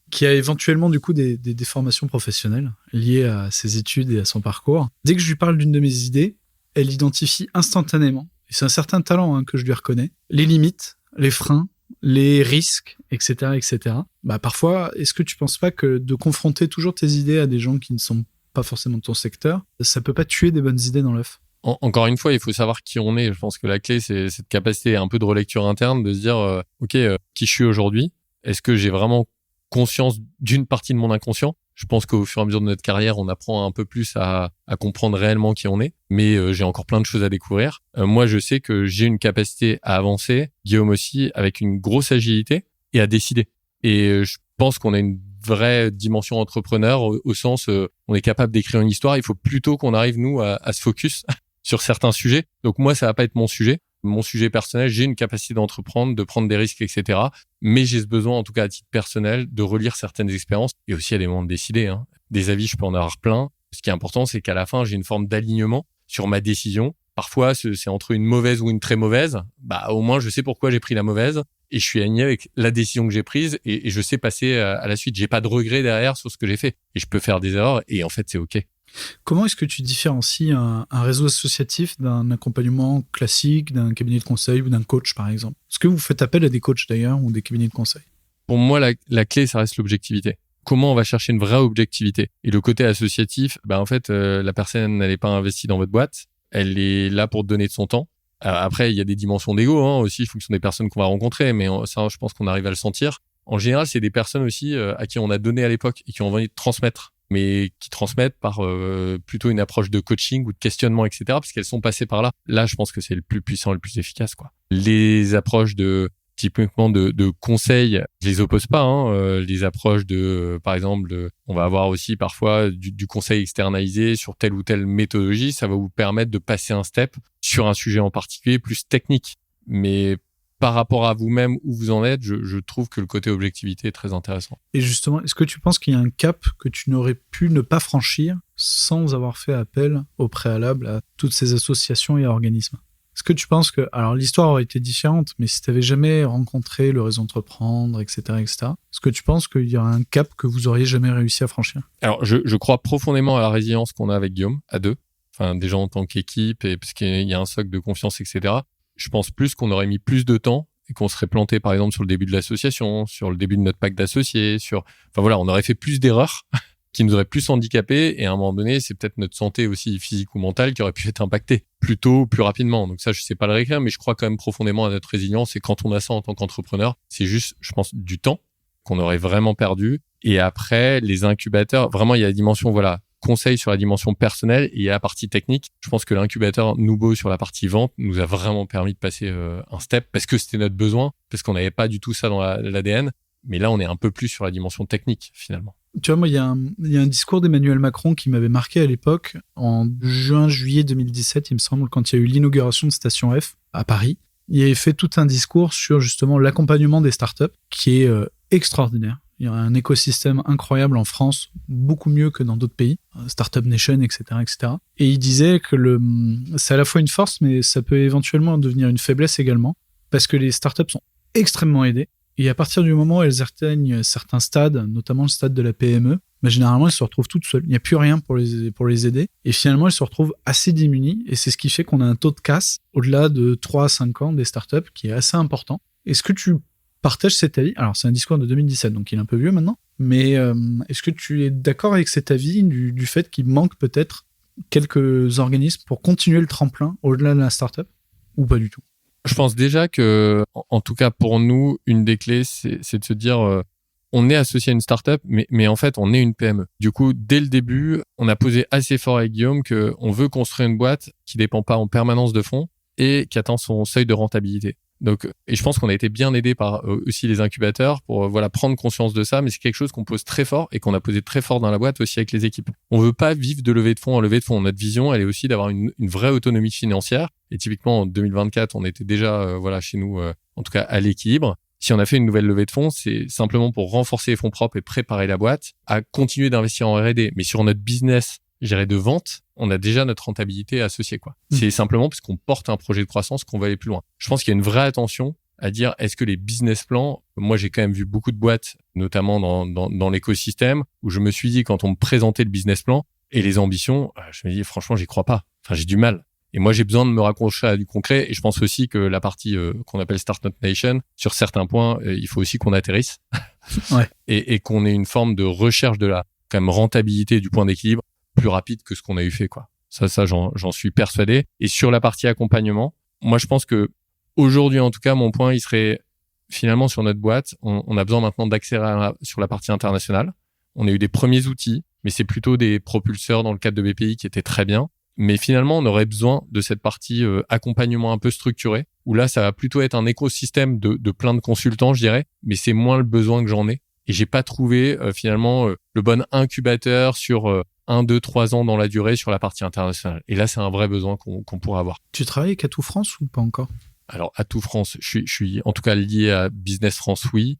qui a éventuellement du coup des formations professionnelles liées à ses études et à son parcours. Dès que je lui parle d'une de mes idées, elle identifie instantanément, et c'est un certain talent que je lui reconnais, les limites, les freins, les risques, etc., etc. Parfois, est-ce que tu penses pas que de confronter toujours tes idées à des gens qui ne sont pas forcément de ton secteur, ça peut pas tuer des bonnes idées dans l'œuf? Encore une fois, il faut savoir qui on est. Je pense que la clé, c'est cette capacité un peu de relecture interne, de se dire, qui je suis aujourd'hui? Est-ce que j'ai vraiment conscience d'une partie de mon inconscient? Je pense qu'au fur et à mesure de notre carrière, on apprend un peu plus à comprendre réellement qui on est. Mais j'ai encore plein de choses à découvrir. Moi, je sais que j'ai une capacité à avancer, Guillaume aussi, avec une grosse agilité et à décider. Et je pense qu'on a une vraie dimension entrepreneur au sens on est capable d'écrire une histoire. Il faut plutôt qu'on arrive, nous, à se focus sur certains sujets. Donc moi, ça va pas être mon sujet. Mon sujet personnel, j'ai une capacité d'entreprendre, de prendre des risques, etc. Mais j'ai ce besoin, en tout cas à titre personnel, de relire certaines expériences et aussi à des moments de décider. Des avis, je peux en avoir plein. Ce qui est important, c'est qu'à la fin, j'ai une forme d'alignement sur ma décision. Parfois, c'est entre une mauvaise ou une très mauvaise. Au moins, je sais pourquoi j'ai pris la mauvaise et je suis aligné avec la décision que j'ai prise et je sais passer à la suite. J'ai pas de regret derrière sur ce que j'ai fait et je peux faire des erreurs et en fait, c'est OK. Comment est-ce que tu différencies un réseau associatif d'un accompagnement classique, d'un cabinet de conseil ou d'un coach, par exemple? Est-ce que vous faites appel à des coachs, d'ailleurs, ou des cabinets de conseil? Pour moi, la clé, ça reste l'objectivité. Comment on va chercher une vraie objectivité? Et le côté associatif, en fait, la personne, elle n'est pas investie dans votre boîte. Elle est là pour te donner de son temps. Après, il y a des dimensions d'ego aussi, fonction des personnes qu'on va rencontrer, mais ça, je pense qu'on arrive à le sentir. En général, c'est des personnes aussi à qui on a donné à l'époque et qui ont envie de transmettre, mais qui transmettent par plutôt une approche de coaching ou de questionnement, etc., parce qu'elles sont passées par là. Là, je pense que c'est le plus puissant, le plus efficace, quoi. Les approches typiquement de conseils, je les oppose pas. Les approches par exemple, on va avoir aussi parfois du conseil externalisé sur telle ou telle méthodologie. Ça va vous permettre de passer un step sur un sujet en particulier plus technique. Mais par rapport à vous-même, où vous en êtes, je trouve que le côté objectivité est très intéressant. Et justement, est-ce que tu penses qu'il y a un cap que tu n'aurais pu ne pas franchir sans avoir fait appel au préalable à toutes ces associations et organismes? Est-ce que tu penses que, alors l'histoire aurait été différente, mais si tu n'avais jamais rencontré le Réseau Entreprendre, etc., est-ce que tu penses qu'il y a un cap que vous auriez jamais réussi à franchir? Alors, je crois profondément à la résilience qu'on a avec Guillaume, à deux. Enfin, déjà en tant qu'équipe, et parce qu'il y a un socle de confiance, etc. Je pense plus qu'on aurait mis plus de temps et qu'on serait planté, par exemple, sur le début de l'association, sur le début de notre pacte d'associés, on aurait fait plus d'erreurs qui nous auraient plus handicapés et à un moment donné, c'est peut-être notre santé aussi physique ou mentale qui aurait pu être impactée plus tôt, plus rapidement. Donc ça, je sais pas le réécrire, mais je crois quand même profondément à notre résilience et quand on a ça en tant qu'entrepreneur, c'est juste, je pense, du temps qu'on aurait vraiment perdu. Et après, les incubateurs, vraiment, il y a la dimension, conseil sur la dimension personnelle et il y a la partie technique. Je pense que l'incubateur Nubo sur la partie vente nous a vraiment permis de passer un step parce que c'était notre besoin, parce qu'on n'avait pas du tout ça dans l'ADN. Mais là, on est un peu plus sur la dimension technique, finalement. Tu vois, moi, il y a un discours d'Emmanuel Macron qui m'avait marqué à l'époque, en juillet 2017, il me semble, quand il y a eu l'inauguration de Station F à Paris. Il avait fait tout un discours sur justement l'accompagnement des startups, qui est extraordinaire. Il y a un écosystème incroyable en France, beaucoup mieux que dans d'autres pays, Startup Nation, etc., etc. Et il disait que c'est à la fois une force, mais ça peut éventuellement devenir une faiblesse également, parce que les startups sont extrêmement aidées. Et à partir du moment où elles atteignent certains stades, notamment le stade de la PME, généralement, elles se retrouvent toutes seules. Il n'y a plus rien pour les aider. Et finalement, elles se retrouvent assez démunies. Et c'est ce qui fait qu'on a un taux de casse au-delà de 3 à 5 ans des startups qui est assez important. Est-ce que tu partages cet avis? Alors, c'est un discours de 2017, donc il est un peu vieux maintenant. Mais est-ce que tu es d'accord avec cet avis du fait qu'il manque peut-être quelques organismes pour continuer le tremplin au-delà de la startup, ou pas du tout? Je pense déjà que, en tout cas pour nous, une des clés, c'est de se dire, on est associé à une startup, mais en fait, on est une PME. Du coup, dès le début, on a posé assez fort avec Guillaume qu'on veut construire une boîte qui dépend pas en permanence de fonds et qui atteint son seuil de rentabilité. Donc, et je pense qu'on a été bien aidé par aussi les incubateurs pour prendre conscience de ça, mais c'est quelque chose qu'on pose très fort et qu'on a posé très fort dans la boîte aussi avec les équipes. On veut pas vivre de levée de fonds en levée de fonds. Notre vision, elle est aussi d'avoir une vraie autonomie financière. Et typiquement en 2024, on était déjà chez nous, en tout cas à l'équilibre. Si on a fait une nouvelle levée de fonds, c'est simplement pour renforcer les fonds propres et préparer la boîte à continuer d'investir en R&D. Mais sur notre business, de vente, on a déjà notre rentabilité associée, quoi. C'est simplement parce qu'on porte un projet de croissance qu'on va aller plus loin. Je pense qu'il y a une vraie attention à dire, est-ce que les business plans, moi j'ai quand même vu beaucoup de boîtes, notamment dans l'écosystème, où je me suis dit, quand on me présentait le business plan et les ambitions, je me dis, franchement, j'y crois pas. Enfin, j'ai du mal. Et moi, j'ai besoin de me raccrocher à du concret. Et je pense aussi que la partie qu'on appelle Startup Nation, sur certains points, il faut aussi qu'on atterrisse. Ouais. et qu'on ait une forme de recherche de la quand même rentabilité du point d'équilibre plus rapide que ce qu'on a eu fait, quoi. Ça, j'en suis persuadé. Et sur la partie accompagnement, moi, je pense que aujourd'hui, en tout cas, mon point, il serait finalement sur notre boîte, on a besoin maintenant d'accélérer sur la partie internationale. On a eu des premiers outils, mais c'est plutôt des propulseurs dans le cadre de BPI qui étaient très bien. Mais finalement, on aurait besoin de cette partie accompagnement un peu structuré, où là, ça va plutôt être un écosystème de plein de consultants, je dirais, mais c'est moins le besoin que j'en ai. Et j'ai pas trouvé finalement le bon incubateur sur 1, 2, 3 ans dans la durée sur la partie internationale. Et là, c'est un vrai besoin qu'on pourrait avoir. Tu travailles avec Atout France ou pas encore? Alors, Atout France, je suis en tout cas lié à Business France, oui.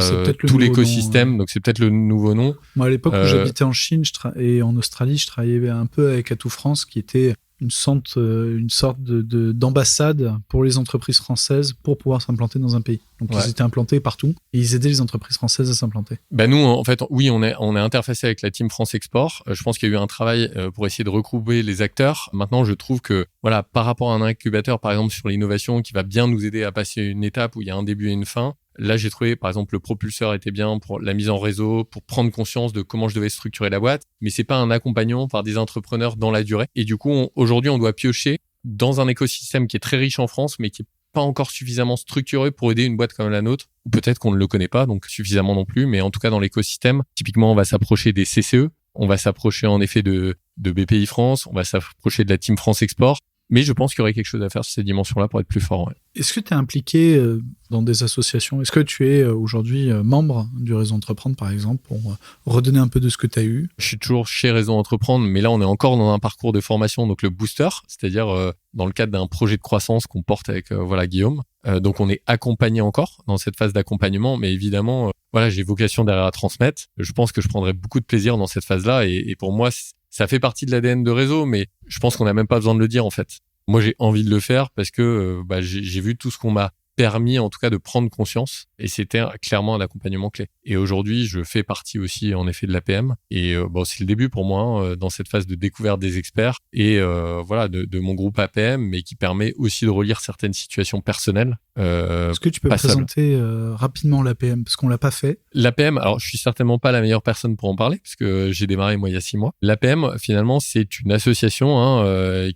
C'est tout l'écosystème, donc c'est peut-être le nouveau nom. Moi, à l'époque où j'habitais en Chine et en Australie, je travaillais un peu avec Atout France, qui était une sorte d'ambassade pour les entreprises françaises pour pouvoir s'implanter dans un pays. Donc, ils étaient implantés partout et ils aidaient les entreprises françaises à s'implanter. Nous, en fait, oui, on est interfacé avec la team France Export. Je pense qu'il y a eu un travail pour essayer de regrouper les acteurs. Maintenant, je trouve que, par rapport à un incubateur, par exemple, sur l'innovation, qui va bien nous aider à passer une étape où il y a un début et une fin, là, j'ai trouvé, par exemple, le propulseur était bien pour la mise en réseau, pour prendre conscience de comment je devais structurer la boîte, mais c'est pas un accompagnement par des entrepreneurs dans la durée. Et du coup, aujourd'hui, on doit piocher dans un écosystème qui est très riche en France, mais qui est pas encore suffisamment structuré pour aider une boîte comme la nôtre. Ou peut-être qu'on ne le connaît pas, donc suffisamment non plus, mais en tout cas, dans l'écosystème, typiquement, on va s'approcher des CCE, on va s'approcher en effet de BPI France, on va s'approcher de la team France Export. Mais je pense qu'il y aurait quelque chose à faire sur ces dimensions-là pour être plus fort. Ouais. Est-ce que tu es impliqué dans des associations? Est-ce que tu es aujourd'hui membre du Réseau Entreprendre, par exemple, pour redonner un peu de ce que tu as eu? Je suis toujours chez Réseau Entreprendre, mais là, on est encore dans un parcours de formation, donc le booster, c'est-à-dire dans le cadre d'un projet de croissance qu'on porte avec Guillaume. Donc, on est accompagné encore dans cette phase d'accompagnement, mais évidemment, j'ai vocation derrière à transmettre. Je pense que je prendrai beaucoup de plaisir dans cette phase-là, et pour moi, ça fait partie de l'ADN de Réseau, mais je pense qu'on n'a même pas besoin de le dire, en fait. Moi, j'ai envie de le faire parce que j'ai vu tout ce qu'on m'a permis, en tout cas, de prendre conscience. Et c'était clairement un accompagnement clé. Et aujourd'hui, je fais partie aussi, en effet, de l'APM. Et c'est le début pour moi, dans cette phase de découverte des experts et de mon groupe APM, mais qui permet aussi de relire certaines situations personnelles. Est-ce que tu peux présenter rapidement l'APM, parce qu'on l'a pas fait? L'APM, alors je suis certainement pas la meilleure personne pour en parler, parce que j'ai démarré moi il y a 6 mois. L'APM, finalement, c'est une association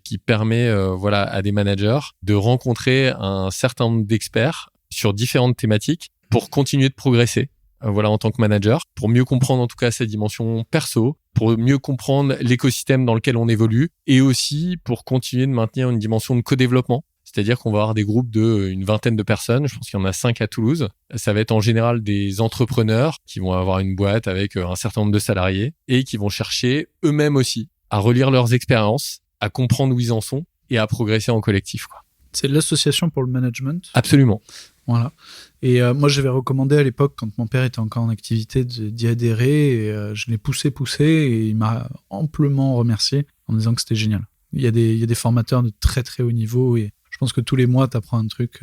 qui permet à des managers de rencontrer un certain nombre d'experts sur différentes thématiques pour continuer de progresser. En tant que manager, pour mieux comprendre en tout cas sa dimension perso, pour mieux comprendre l'écosystème dans lequel on évolue, et aussi pour continuer de maintenir une dimension de co-développement. C'est-à-dire qu'on va avoir des groupes d'une vingtaine de personnes. Je pense qu'il y en a 5 à Toulouse. Ça va être en général des entrepreneurs qui vont avoir une boîte avec un certain nombre de salariés et qui vont chercher eux-mêmes aussi à relire leurs expériences, à comprendre où ils en sont et à progresser en collectif, quoi. C'est l'association pour le management. Absolument. Voilà. Et moi, j'avais recommandé à l'époque, quand mon père était encore en activité, d'y adhérer. Et je l'ai poussé, et il m'a amplement remercié en me disant que c'était génial. Il y a des formateurs de très très haut niveau et je pense que tous les mois, tu apprends un truc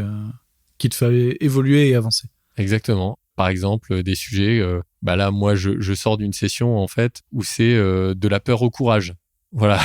qui te fait évoluer et avancer. Exactement. Par exemple, des sujets, là, moi, je sors d'une session, en fait, où c'est de la peur au courage. Voilà.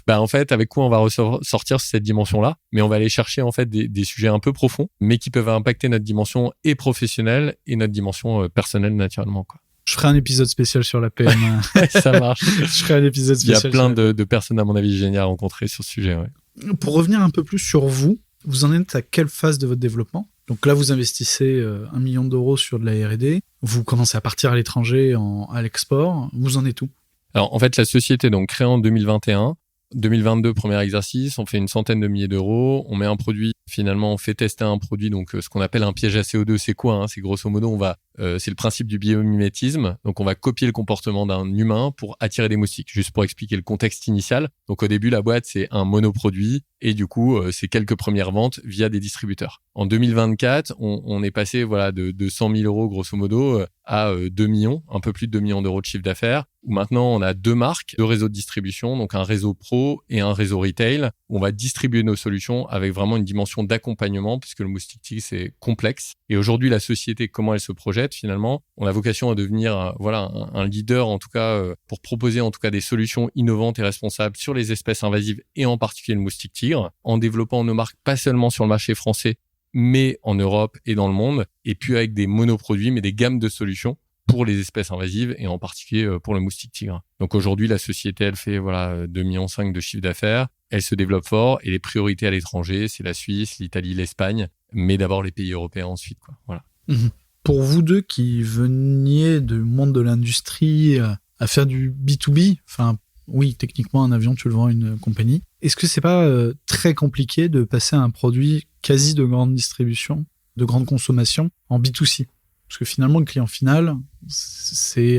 En fait, avec quoi on va sortir cette dimension-là, mais on va aller chercher en fait des sujets un peu profonds, mais qui peuvent impacter notre dimension et professionnelle et notre dimension personnelle naturellement, quoi. Je ferai un épisode spécial sur la PMA. Ça marche. Je ferai un épisode spécial. Il y a plein de personnes, à mon avis, géniales à rencontrer sur ce sujet. Ouais. Pour revenir un peu plus sur vous en êtes à quelle phase de votre développement ? Donc là, vous investissez 1 million d'euros sur de la R&D. Vous commencez à partir à l'étranger, à l'export. Vous en êtes où ? Alors, en fait, la société, donc, créée en 2021, 2022, premier exercice, on fait une centaine de milliers d'euros, on met un produit, finalement, on fait tester un produit, donc ce qu'on appelle un piège à CO2, c'est quoi, hein ? C'est grosso modo, c'est le principe du biomimétisme, donc on va copier le comportement d'un humain pour attirer des moustiques, juste pour expliquer le contexte initial. Donc au début, la boîte, c'est un monoproduit, et du coup, c'est quelques premières ventes via des distributeurs. En 2024, on est passé de 100 000 euros, grosso modo, à 2 millions, un peu plus de 2 millions d'euros de chiffre d'affaires, où maintenant on a 2 marques, 2 réseaux de distribution, donc un réseau pro et un réseau retail, où on va distribuer nos solutions avec vraiment une dimension d'accompagnement, puisque le moustique tigre, c'est complexe. Et aujourd'hui, la société, comment elle se projette, finalement, on a vocation à devenir un leader, en tout cas, pour proposer en tout cas des solutions innovantes et responsables sur les espèces invasives et en particulier le moustique tigre, en développant nos marques pas seulement sur le marché français, mais en Europe et dans le monde, et puis avec des monoproduits, mais des gammes de solutions pour les espèces invasives et en particulier pour le moustique tigre. Donc aujourd'hui, la société, elle fait 2,5 millions de chiffre d'affaires. Elle se développe fort et les priorités à l'étranger, c'est la Suisse, l'Italie, l'Espagne, mais d'abord les pays européens ensuite, quoi. Voilà. Mmh. Pour vous deux qui veniez du monde de l'industrie à faire du B2B, enfin oui, techniquement un avion tu le vends à une compagnie, est-ce que c'est pas très compliqué de passer à un produit quasi de grande distribution, de grande consommation en B2C ? Parce que finalement, le client final,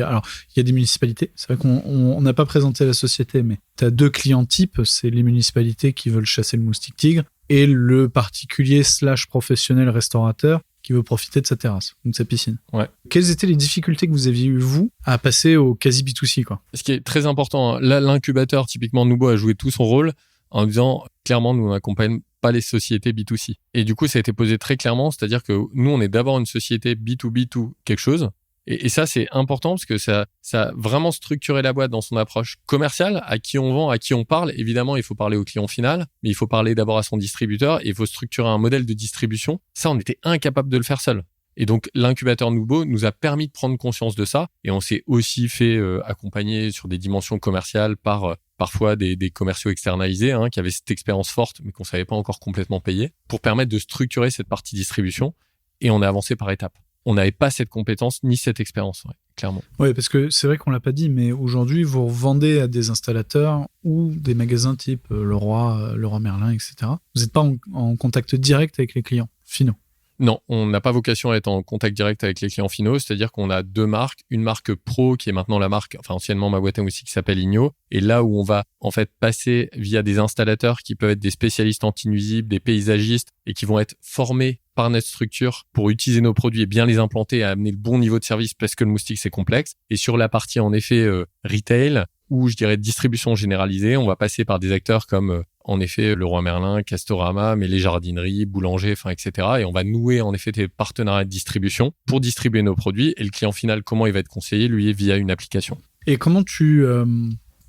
alors, il y a des municipalités. C'est vrai qu'on n'a pas présenté la société, mais tu as 2 clients types. C'est les municipalités qui veulent chasser le moustique tigre et le particulier / professionnel restaurateur qui veut profiter de sa terrasse ou de sa piscine. Ouais. Quelles étaient les difficultés que vous aviez eues, vous, à passer au quasi B2C, quoi ? Ce qui est très important, là, l'incubateur, typiquement, Nubo a joué tout son rôle en disant, clairement, nous, on n'accompagne pas les sociétés B2C. Et du coup, ça a été posé très clairement, c'est-à-dire que nous, on est d'abord une société B2B2 quelque chose. Et ça, c'est important parce que ça a vraiment structuré la boîte dans son approche commerciale, à qui on vend, à qui on parle. Évidemment, il faut parler au client final, mais il faut parler d'abord à son distributeur et il faut structurer un modèle de distribution. Ça, on était incapable de le faire seul. Et donc, l'incubateur Nubo nous a permis de prendre conscience de ça. Et on s'est aussi fait accompagner sur des dimensions commerciales par parfois des commerciaux externalisés qui avaient cette expérience forte, mais qu'on savait pas encore complètement payer, pour permettre de structurer cette partie distribution. Et on a avancé par étapes. On n'avait pas cette compétence ni cette expérience, clairement. Oui, parce que c'est vrai qu'on l'a pas dit, mais aujourd'hui, vous vendez à des installateurs ou des magasins type Leroy Merlin, etc. Vous n'êtes pas en contact direct avec les clients finaux. Non, on n'a pas vocation à être en contact direct avec les clients finaux, c'est-à-dire qu'on a 2 marques, une marque pro qui est maintenant la marque, anciennement ma boîte à moustiques qui s'appelle Igno, et là où on va en fait passer via des installateurs qui peuvent être des spécialistes anti-nuisibles, des paysagistes et qui vont être formés par notre structure pour utiliser nos produits et bien les implanter et amener le bon niveau de service parce que le moustique c'est complexe. Et sur la partie en effet retail ou je dirais distribution généralisée, on va passer par des acteurs comme en effet Leroy Merlin, Castorama, mais les jardineries, boulangers, etc. Et on va nouer en effet des partenariats de distribution pour distribuer nos produits et le client final, comment il va être conseillé, lui, via une application. Et comment tu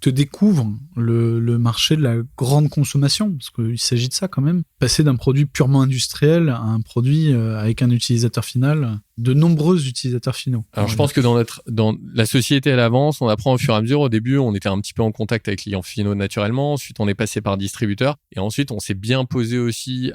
te découvres le marché de la grande consommation, parce qu'il s'agit de ça quand même, passer d'un produit purement industriel à un produit avec un utilisateur final, de nombreux utilisateurs finaux. Alors je pense que dans la société elle avance, on apprend au fur et à mesure. Au début, on était un petit peu en contact avec les clients finaux naturellement, ensuite on est passé par distributeur et ensuite on s'est bien posé aussi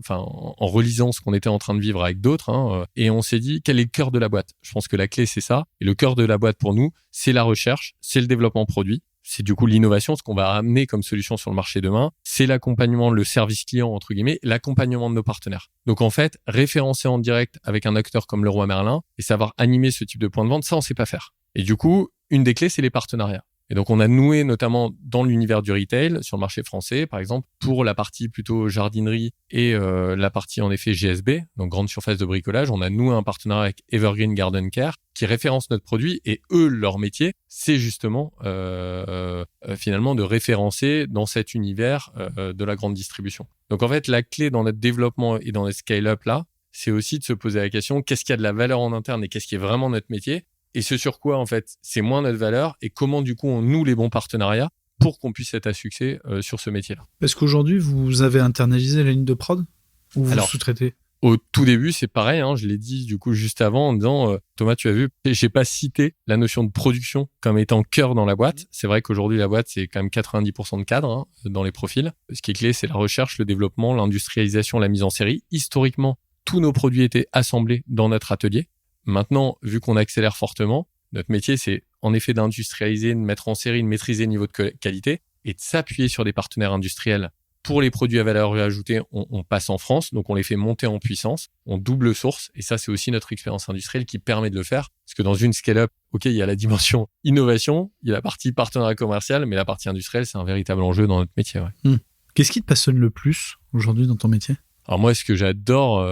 en relisant ce qu'on était en train de vivre avec d'autres et on s'est dit quel est le cœur de la boîte. Je pense que la clé c'est ça et le cœur de la boîte pour nous, c'est la recherche, c'est le développement produit. c'est du coup l'innovation, ce qu'on va amener comme solution sur le marché demain. C'est l'accompagnement, le service client, entre guillemets, l'accompagnement de nos partenaires. Donc en fait, référencer en direct avec un acteur comme Leroy Merlin et savoir animer ce type de point de vente, ça, on sait pas faire. Et du coup, une des clés, c'est les partenariats. Et donc, on a noué notamment dans l'univers du retail, sur le marché français, par exemple, pour la partie plutôt jardinerie et la partie, en effet, GSB, donc grande surface de bricolage, on a noué un partenariat avec Evergreen Garden Care qui référence notre produit et eux, leur métier, c'est justement finalement de référencer dans cet univers de la grande distribution. Donc, en fait, la clé dans notre développement et dans notre scale-up là, c'est aussi de se poser la question, qu'est-ce qui a de la valeur en interne et qu'est-ce qui est vraiment notre métier? Et ce sur quoi, en fait, c'est moins notre valeur et comment, du coup, on noue les bons partenariats pour qu'on puisse être à succès sur ce métier-là. Est-ce qu'aujourd'hui, vous avez internalisé la ligne de prod ou vous sous-traitez? Au tout début, c'est pareil, hein, je l'ai dit du coup juste avant en disant Thomas, tu as vu, j'ai pas cité la notion de production comme étant cœur dans la boîte. C'est vrai qu'aujourd'hui, la boîte, c'est quand même 90% de cadre dans les profils. Ce qui est clé, c'est la recherche, le développement, l'industrialisation, la mise en série. Historiquement, tous nos produits étaient assemblés dans notre atelier. Maintenant, vu qu'on accélère fortement, notre métier, c'est en effet d'industrialiser, de mettre en série, de maîtriser le niveau de qualité et de s'appuyer sur des partenaires industriels. Pour les produits à valeur ajoutée, on passe en France, donc on les fait monter en puissance, on double source, et ça, c'est aussi notre expérience industrielle qui permet de le faire. Parce que dans une scale-up, ok, il y a la dimension innovation, il y a la partie partenariat commercial, mais la partie industrielle, c'est un véritable enjeu dans notre métier. Ouais. Qu'est-ce qui te passionne le plus aujourd'hui dans ton métier? Alors moi, ce que j'adore,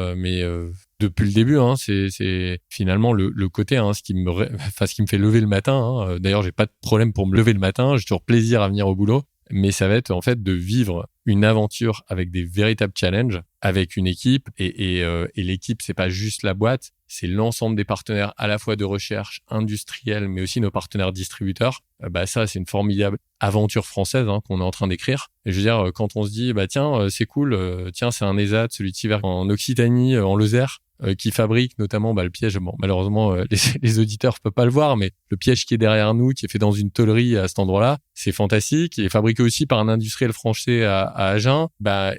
depuis le début, hein, c'est finalement le côté, hein, ce qui me fait lever le matin. Hein. D'ailleurs, j'ai pas de problème pour me lever le matin. J'ai toujours plaisir à venir au boulot. Mais ça va être en fait de vivre une aventure avec des véritables challenges, avec une équipe. Et l'équipe, c'est pas juste la boîte, c'est l'ensemble des partenaires à la fois de recherche industrielle, mais aussi nos partenaires distributeurs. Ça, c'est une formidable aventure française qu'on est en train d'écrire. Et je veux dire, quand on se dit, tiens, c'est cool, tiens, c'est un ESAT, celui de Tiver en Occitanie, en Lozère, qui fabrique notamment le piège. Bon, malheureusement, les auditeurs peuvent pas le voir, mais le piège qui est derrière nous, qui est fait dans une tôlerie à cet endroit-là, c'est fantastique. Il est fabriqué aussi par un industriel français à Agen,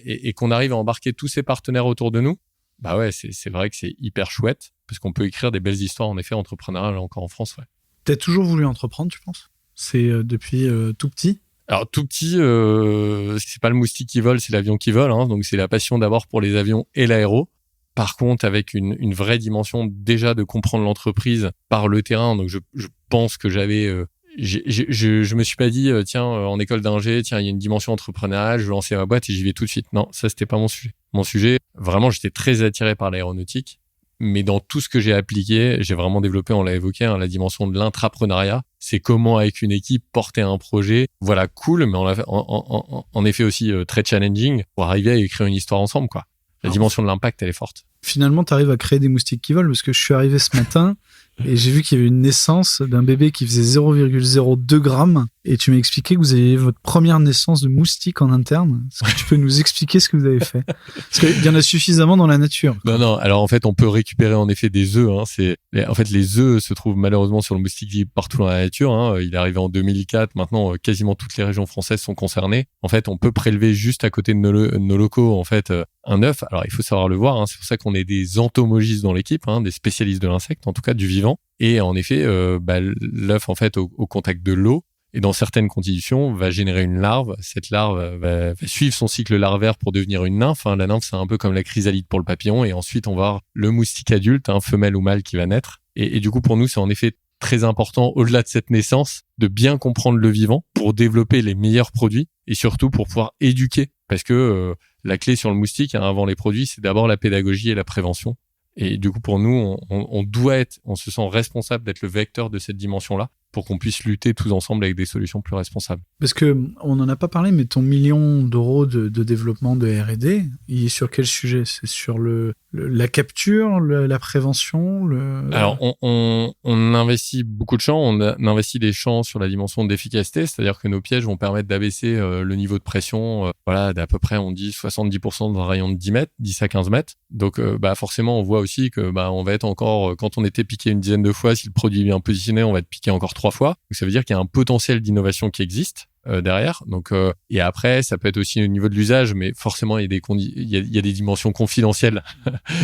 et qu'on arrive à embarquer tous ces partenaires autour de nous. C'est vrai que c'est hyper chouette parce qu'on peut écrire des belles histoires en effet entrepreneuriales encore en France. Ouais. T'as toujours voulu entreprendre, tu penses? C'est depuis tout petit? Alors tout petit, c'est pas le moustique qui vole, c'est l'avion qui vole. Hein, donc c'est la passion d'abord pour les avions et l'aéro. Par contre, avec une vraie dimension déjà de comprendre l'entreprise par le terrain. Donc je pense que j'avais, je me suis pas dit tiens en école d'ingé, tiens il y a une dimension entrepreneuriale, je vais lancer ma boîte et j'y vais tout de suite. Non, ça c'était pas mon sujet. Mon sujet, vraiment, j'étais très attiré par l'aéronautique. Mais dans tout ce que j'ai appliqué, j'ai vraiment développé, on l'a évoqué, la dimension de l'intrapreneuriat. C'est comment, avec une équipe, porter un projet. Voilà, cool, mais en effet aussi très challenging pour arriver à écrire une histoire ensemble, quoi. La dimension de l'impact, elle est forte. Finalement, tu arrives à créer des moustiques qui volent parce que je suis arrivé ce matin et j'ai vu qu'il y avait une naissance d'un bébé qui faisait 0,02 grammes et tu m'as expliqué que vous avez votre première naissance de moustique en interne. Est-ce que tu peux nous expliquer ce que vous avez fait? Parce qu'il y en a suffisamment dans la nature. Non. Alors en fait, on peut récupérer en effet des œufs. En fait, les œufs se trouvent malheureusement sur le moustique partout dans la nature. Hein. Il est arrivé en 2004. Maintenant, quasiment toutes les régions françaises sont concernées. En fait, on peut prélever juste à côté de nos locaux en fait un œuf. Alors il faut savoir le voir. Hein. C'est pour ça qu'on est des entomogistes dans l'équipe, des spécialistes de l'insecte, en tout cas du vivant. Et en effet, l'œuf en fait au contact de l'eau. Et dans certaines conditions, va générer une larve. Cette larve va suivre son cycle larvaire pour devenir une nymphe. La nymphe, c'est un peu comme la chrysalide pour le papillon. Et ensuite, on va avoir le moustique adulte, femelle ou mâle, qui va naître. Et du coup, pour nous, c'est en effet très important, au-delà de cette naissance, de bien comprendre le vivant pour développer les meilleurs produits et surtout pour pouvoir éduquer. Parce que la clé sur le moustique, avant les produits, c'est d'abord la pédagogie et la prévention. Et du coup, pour nous, on se sent responsable d'être le vecteur de cette dimension-là pour qu'on puisse lutter tous ensemble avec des solutions plus responsables. Parce que on n'en a pas parlé, mais ton 1 million d'euros de développement de R&D, il est sur quel sujet? C'est sur la capture, la prévention, Alors, on investit beaucoup de champs. On investit des champs sur la dimension d'efficacité, c'est-à-dire que nos pièges vont permettre d'abaisser le niveau de pression, d'à peu près, on dit 70% dans un rayon de 10 mètres, 10 à 15 mètres. Donc, forcément, on voit aussi que on va être encore, quand on était piqué une dizaine de fois, si le produit est bien positionné, on va être piqué encore 3 3 fois. Donc, ça veut dire qu'il y a un potentiel d'innovation qui existe derrière. Donc, et après, ça peut être aussi au niveau de l'usage, mais forcément, il y a des dimensions confidentielles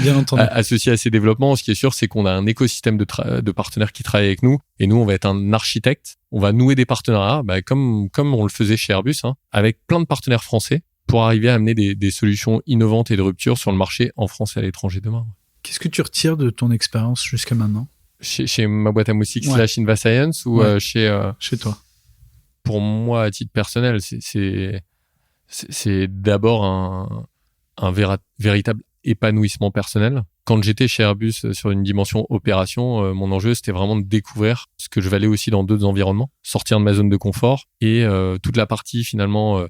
Bien entendu. associées à ces développements. Ce qui est sûr, c'est qu'on a un écosystème de partenaires qui travaillent avec nous. Et nous, on va être un architecte. On va nouer des partenariats, comme on le faisait chez Airbus, avec plein de partenaires français pour arriver à amener des solutions innovantes et de rupture sur le marché en France et à l'étranger demain. Qu'est-ce que tu retires de ton expérience jusqu'à maintenant? Chez ma boîte à moustiques Ouais. / InvaScience ou Ouais. chez toi? Pour moi, à titre personnel, c'est d'abord un véritable épanouissement personnel. Quand j'étais chez Airbus sur une dimension opération, mon enjeu, c'était vraiment de découvrir ce que je valais aussi dans d'autres environnements, sortir de ma zone de confort et toute la partie finalement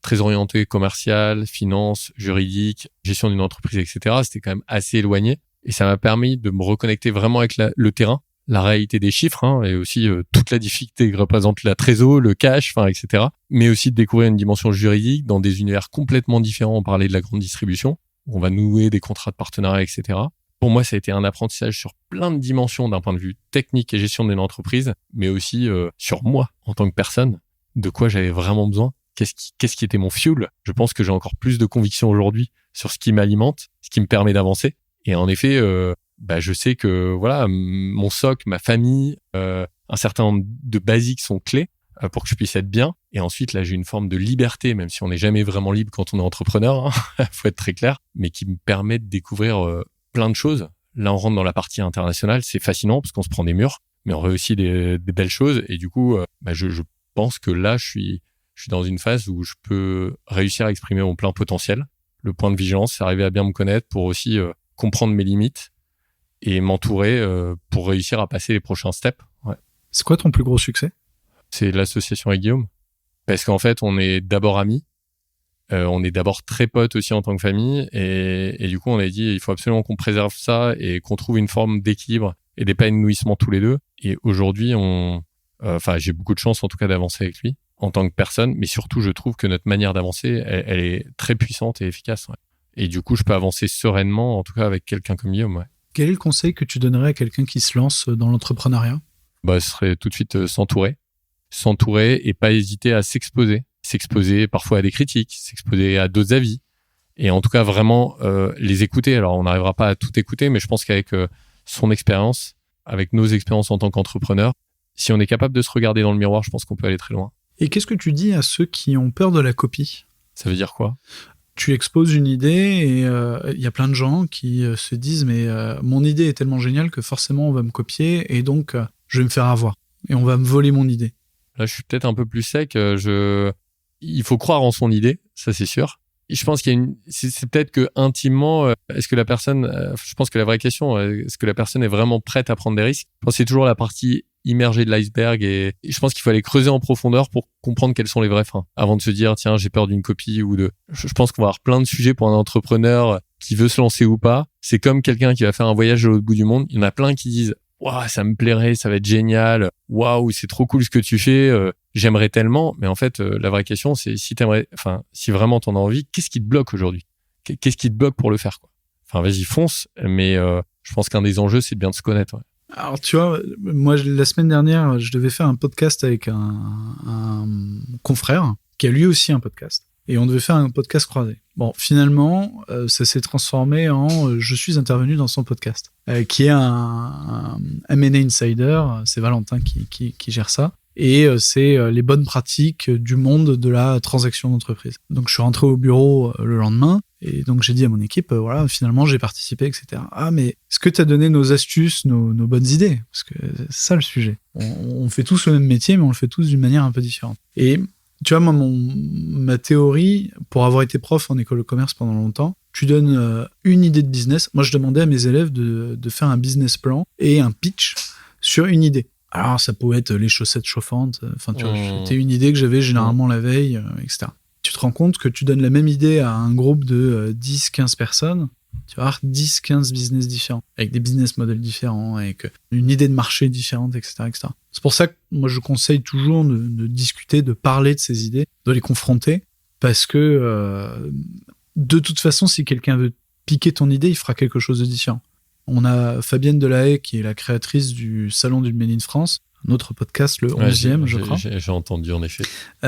très orientée commerciale, finance, juridique, gestion d'une entreprise, etc. C'était quand même assez éloigné et ça m'a permis de me reconnecter vraiment avec le terrain, la réalité des chiffres et aussi toute la difficulté que représente la trésor, le cash, etc. Mais aussi de découvrir une dimension juridique dans des univers complètement différents. On parlait de la grande distribution, où on va nouer des contrats de partenariat, etc. Pour moi, ça a été un apprentissage sur plein de dimensions d'un point de vue technique et gestion d'une entreprise, mais aussi sur moi en tant que personne, de quoi j'avais vraiment besoin, qu'est-ce qui était mon fuel. Je pense que j'ai encore plus de conviction aujourd'hui sur ce qui m'alimente, ce qui me permet d'avancer. Et en effet, je sais que voilà, mon socle, ma famille, un certain nombre de basiques sont clés pour que je puisse être bien. Et ensuite, là, j'ai une forme de liberté, même si on n'est jamais vraiment libre quand on est entrepreneur, faut être très clair, mais qui me permet de découvrir plein de choses. Là, on rentre dans la partie internationale, c'est fascinant parce qu'on se prend des murs, mais on voit aussi des belles choses. Et du coup, je pense que là, je suis dans une phase où je peux réussir à exprimer mon plein potentiel. Le point de vigilance, c'est arriver à bien me connaître pour aussi comprendre mes limites et m'entourer pour réussir à passer les prochains steps. Ouais. C'est quoi ton plus gros succès? C'est l'association avec Guillaume. Parce qu'en fait, on est d'abord amis, on est d'abord très potes aussi en tant que famille, et du coup, on a dit il faut absolument qu'on préserve ça et qu'on trouve une forme d'équilibre et d'épanouissement tous les deux. Et aujourd'hui, j'ai beaucoup de chance en tout cas d'avancer avec lui en tant que personne, mais surtout, je trouve que notre manière d'avancer, elle est très puissante et efficace. Ouais. Et du coup, je peux avancer sereinement, en tout cas avec quelqu'un comme Guillaume. Ouais. Quel est le conseil que tu donnerais à quelqu'un qui se lance dans l'entrepreneuriat? Ce serait tout de suite s'entourer et pas hésiter à s'exposer parfois à des critiques, s'exposer à d'autres avis et en tout cas vraiment les écouter. Alors on n'arrivera pas à tout écouter, mais je pense qu'avec son expérience, avec nos expériences en tant qu'entrepreneur, si on est capable de se regarder dans le miroir, je pense qu'on peut aller très loin. Et qu'est-ce que tu dis à ceux qui ont peur de la copie? Ça veut dire quoi? Tu exposes une idée et il y a plein de gens qui se disent mais mon idée est tellement géniale que forcément on va me copier et donc je vais me faire avoir et on va me voler mon idée. Là, je suis peut-être un peu plus sec. Il faut croire en son idée, ça c'est sûr. Et je pense c'est peut-être que intimement, est-ce que la personne, je pense que la vraie question, est-ce que la personne est vraiment prête à prendre des risques? Je pense que c'est toujours la partie immergée de l'iceberg et je pense qu'il faut aller creuser en profondeur pour comprendre quels sont les vrais freins avant de se dire tiens j'ai peur d'une copie je pense qu'on va avoir plein de sujets pour un entrepreneur qui veut se lancer ou pas. C'est comme quelqu'un qui va faire un voyage à l'autre bout du monde. Il y en a plein qui disent waouh, ça me plairait, ça va être génial. Waouh, c'est trop cool ce que tu fais. J'aimerais tellement. Mais en fait, la vraie question, c'est si vraiment t'en as envie, qu'est-ce qui te bloque aujourd'hui? Qu'est-ce qui te bloque pour le faire, quoi? Vas-y, fonce. Mais je pense qu'un des enjeux, c'est de bien se connaître. Ouais. Alors, tu vois, moi, la semaine dernière, je devais faire un podcast avec un confrère qui a lui aussi un podcast. Et on devait faire un podcast croisé. Bon, finalement, ça s'est transformé en je suis intervenu dans son podcast, qui est un M&A Insider. C'est Valentin qui gère ça. Et c'est les bonnes pratiques du monde de la transaction d'entreprise. Donc, je suis rentré au bureau le lendemain. Et donc, j'ai dit à mon équipe, voilà, finalement, j'ai participé, etc. Ah, mais est-ce que tu as donné nos astuces, nos bonnes idées? Parce que c'est ça le sujet. On fait tous le même métier, mais on le fait tous d'une manière un peu différente. Et tu vois, moi, ma théorie, pour avoir été prof en école de commerce pendant longtemps, tu donnes une idée de business. Moi, je demandais à mes élèves de faire un business plan et un pitch sur une idée. Alors, ça pouvait être les chaussettes chauffantes. Enfin, tu vois, c'était une idée que j'avais généralement la veille, etc. Tu te rends compte que tu donnes la même idée à un groupe de 10-15 personnes, tu vas avoir 10-15 business différents, avec des business models différents, avec une idée de marché différente, etc., etc. C'est pour ça que moi, je conseille toujours de discuter, de parler de ces idées, de les confronter, parce que de toute façon, si quelqu'un veut piquer ton idée, il fera quelque chose de différent. On a Fabienne Delahaye, qui est la créatrice du Salon du Made in France, un autre podcast, le 11e, je crois. J'ai entendu, en effet.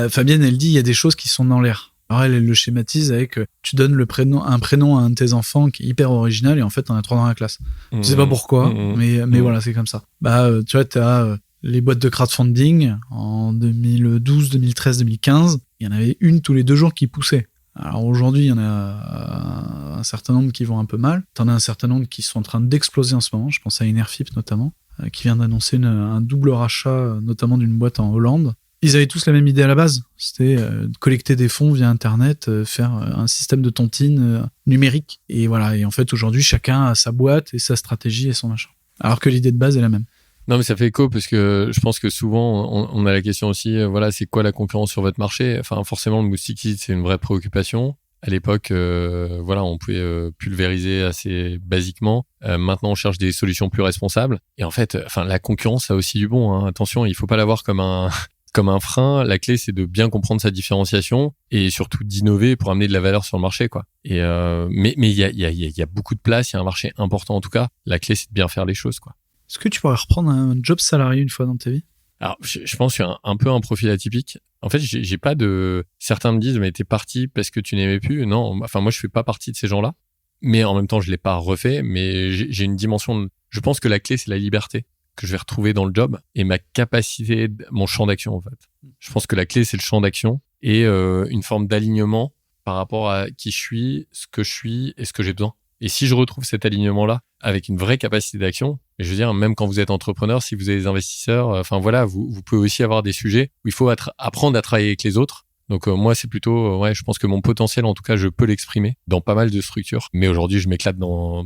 Fabienne, elle dit, il y a des choses qui sont dans l'air. Alors elle le schématise avec tu donnes un prénom à un de tes enfants qui est hyper original et en fait t'en as 3 dans la classe. Je sais pas pourquoi, mais voilà, c'est comme ça. Tu vois, t'as les boîtes de crowdfunding en 2012, 2013, 2015, il y en avait une tous les 2 jours qui poussait. Alors aujourd'hui, il y en a un certain nombre qui vont un peu mal. T'en as un certain nombre qui sont en train d'exploser en ce moment. Je pense à Enerfip notamment, qui vient d'annoncer un double rachat, notamment d'une boîte en Hollande. Ils avaient tous la même idée à la base, c'était collecter des fonds via Internet, faire un système de tontine numérique. Et voilà, et en fait aujourd'hui chacun a sa boîte et sa stratégie et son machin. Alors que l'idée de base est la même. Non, mais ça fait écho parce que je pense que souvent on a la question aussi, voilà, c'est quoi la concurrence sur votre marché ? Enfin, forcément, le moustique, c'est une vraie préoccupation. À l'époque, voilà, on pouvait pulvériser assez basiquement. Maintenant, on cherche des solutions plus responsables. Et en fait, la concurrence a aussi du bon. Hein. Attention, il faut pas la voir comme un frein. La clé, c'est de bien comprendre sa différenciation et surtout d'innover pour amener de la valeur sur le marché, quoi. Et mais il y a beaucoup de place, il y a un marché important en tout cas. La clé, c'est de bien faire les choses, quoi. Est-ce que tu pourrais reprendre un job salarié une fois dans ta vie ? Alors, je pense que je suis un peu un profil atypique. En fait, j'ai pas de... Certains me disent, mais t'es parti parce que tu n'aimais plus. Non, enfin, moi, je fais pas partie de ces gens-là. Mais en même temps, je l'ai pas refait. Mais j'ai une dimension... Je pense que la clé, c'est la liberté que je vais retrouver dans le job et ma capacité, mon champ d'action, en fait. Je pense que la clé, c'est le champ d'action et une forme d'alignement par rapport à qui je suis, ce que je suis et ce que j'ai besoin. Et si je retrouve cet alignement-là avec une vraie capacité d'action, je veux dire, même quand vous êtes entrepreneur, si vous avez des investisseurs, vous pouvez aussi avoir des sujets où il faut apprendre à travailler avec les autres. Donc moi, c'est plutôt, je pense que mon potentiel, en tout cas, je peux l'exprimer dans pas mal de structures. Mais aujourd'hui, je m'éclate dans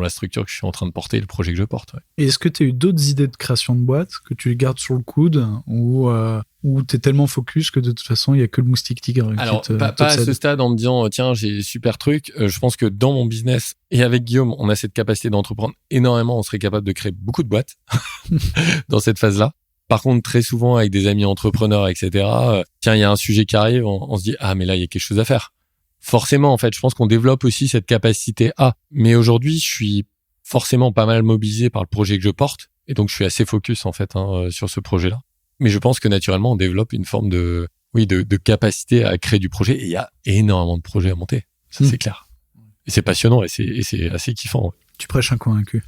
la structure que je suis en train de porter, le projet que je porte. Ouais. Et est-ce que tu as eu d'autres idées de création de boîte que tu les gardes sur le coude ou tu es tellement focus que de toute façon, il n'y a que le moustique tigre Alors, qui te pas à ce stade en me disant, tiens, j'ai super truc. Je pense que dans mon business et avec Guillaume, on a cette capacité d'entreprendre énormément. On serait capable de créer beaucoup de boîtes dans cette phase-là. Par contre, très souvent, avec des amis entrepreneurs, etc., tiens, il y a un sujet qui arrive, on se dit, ah, mais là, il y a quelque chose à faire. Forcément, en fait, je pense qu'on développe aussi cette capacité à. Mais aujourd'hui, je suis forcément pas mal mobilisé par le projet que je porte. Et donc, je suis assez focus, en fait, sur ce projet-là. Mais je pense que naturellement, on développe une forme de capacité à créer du projet. Et il y a énormément de projets à monter. Ça, c'est clair. Et c'est passionnant et c'est assez kiffant. Ouais. Tu prêches un convaincu.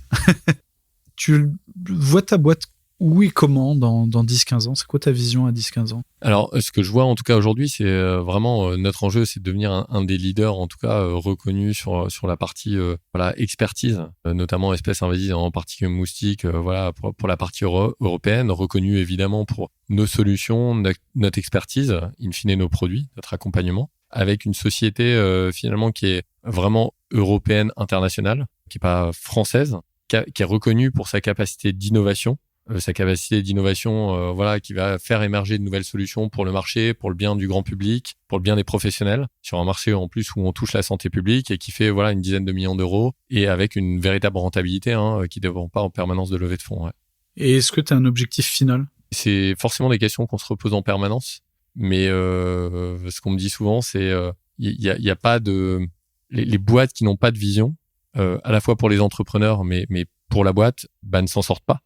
Tu vois ta boîte où et comment dans 10-15 ans ? C'est quoi ta vision à 10-15 ans ? Alors, ce que je vois en tout cas aujourd'hui, c'est vraiment notre enjeu, c'est de devenir un des leaders, en tout cas reconnus sur la partie expertise, notamment espèces invasives, en particulier moustiques, pour la partie européenne, reconnus évidemment pour nos solutions, notre expertise, in fine nos produits, notre accompagnement, avec une société finalement qui est vraiment européenne, internationale, qui est pas française, qui est reconnue pour sa capacité d'innovation. Qui va faire émerger de nouvelles solutions pour le marché, pour le bien du grand public, pour le bien des professionnels, sur un marché en plus où on touche la santé publique et qui fait une dizaine de millions d'euros et avec une véritable rentabilité qui ne dépend pas en permanence de levée de fonds. Ouais. Et est-ce que tu as un objectif final ? C'est forcément des questions qu'on se repose en permanence, mais ce qu'on me dit souvent, c'est il y a pas de les boîtes qui n'ont pas de vision, à la fois pour les entrepreneurs, mais pour la boîte, ne s'en sortent pas.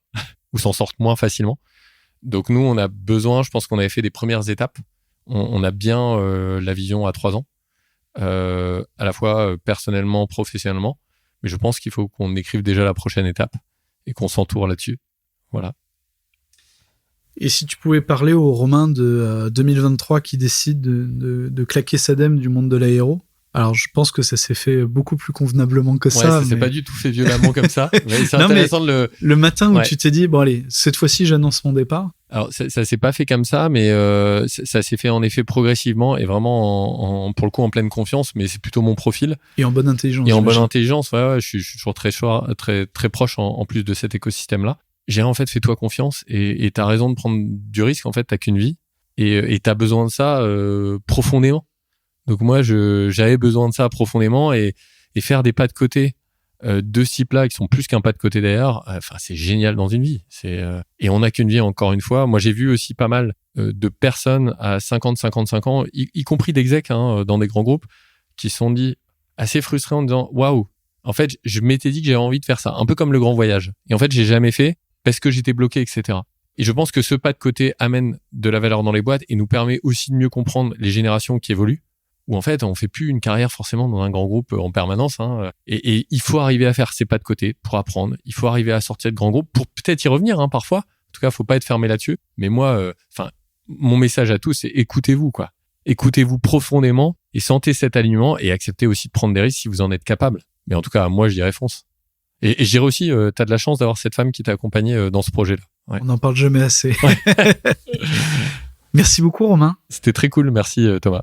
Ou s'en sortent moins facilement. Donc nous, on a besoin, je pense qu'on avait fait des premières étapes. On a bien la vision à 3 ans, à la fois personnellement, professionnellement, mais je pense qu'il faut qu'on écrive déjà la prochaine étape et qu'on s'entoure là-dessus. Voilà. Et si tu pouvais parler aux Romains de 2023 qui décident de claquer Sadem du monde de l'aéro, alors je pense que ça s'est fait beaucoup plus convenablement que ça. Ça s'est pas du tout fait violemment comme ça. Mais c'est intéressant le matin où tu t'es dit, bon allez, cette fois-ci j'annonce mon départ. Alors ça s'est pas fait comme ça, mais ça s'est fait en effet progressivement et vraiment pour le coup en pleine confiance, mais c'est plutôt mon profil. Et en bonne intelligence. Et en bonne intelligence, je suis toujours très proche en plus de cet écosystème-là. J'ai en fait fais-toi confiance et t'as raison de prendre du risque, en fait t'as qu'une vie et t'as besoin de ça profondément. Donc moi, j'avais besoin de ça profondément et faire des pas de côté de ce type-là qui sont plus qu'un pas de côté d'ailleurs, c'est génial dans une vie. Et on n'a qu'une vie encore une fois. Moi, j'ai vu aussi pas mal de personnes à 50-55 ans, y compris d'execs dans des grands groupes, qui se sont dit assez frustrés en disant « Waouh, en fait, je m'étais dit que j'avais envie de faire ça, un peu comme le grand voyage. Et en fait, j'ai jamais fait parce que j'étais bloqué, etc. » Et je pense que ce pas de côté amène de la valeur dans les boîtes et nous permet aussi de mieux comprendre les générations qui évoluent, où en fait, on fait plus une carrière forcément dans un grand groupe en permanence. Et il faut arriver à faire ces pas de côté pour apprendre. Il faut arriver à sortir de grands groupes pour peut-être y revenir parfois. En tout cas, faut pas être fermé là-dessus. Mais moi, mon message à tous, c'est écoutez-vous, quoi. Écoutez-vous profondément et sentez cet alignement et acceptez aussi de prendre des risques si vous en êtes capable. Mais en tout cas, moi, je dirais fonce. Et je dirais aussi, t'as de la chance d'avoir cette femme qui t'a accompagné dans ce projet-là. Ouais. On n'en parle jamais assez. Ouais. Merci beaucoup, Romain. C'était très cool. Merci, Thomas.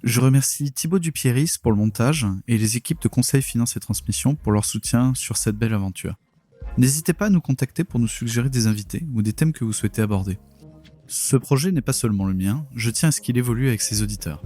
Je remercie Thibaut Dupieris pour le montage et les équipes de Conseil Finance et Transmission pour leur soutien sur cette belle aventure. N'hésitez pas à nous contacter pour nous suggérer des invités ou des thèmes que vous souhaitez aborder. Ce projet n'est pas seulement le mien, je tiens à ce qu'il évolue avec ses auditeurs.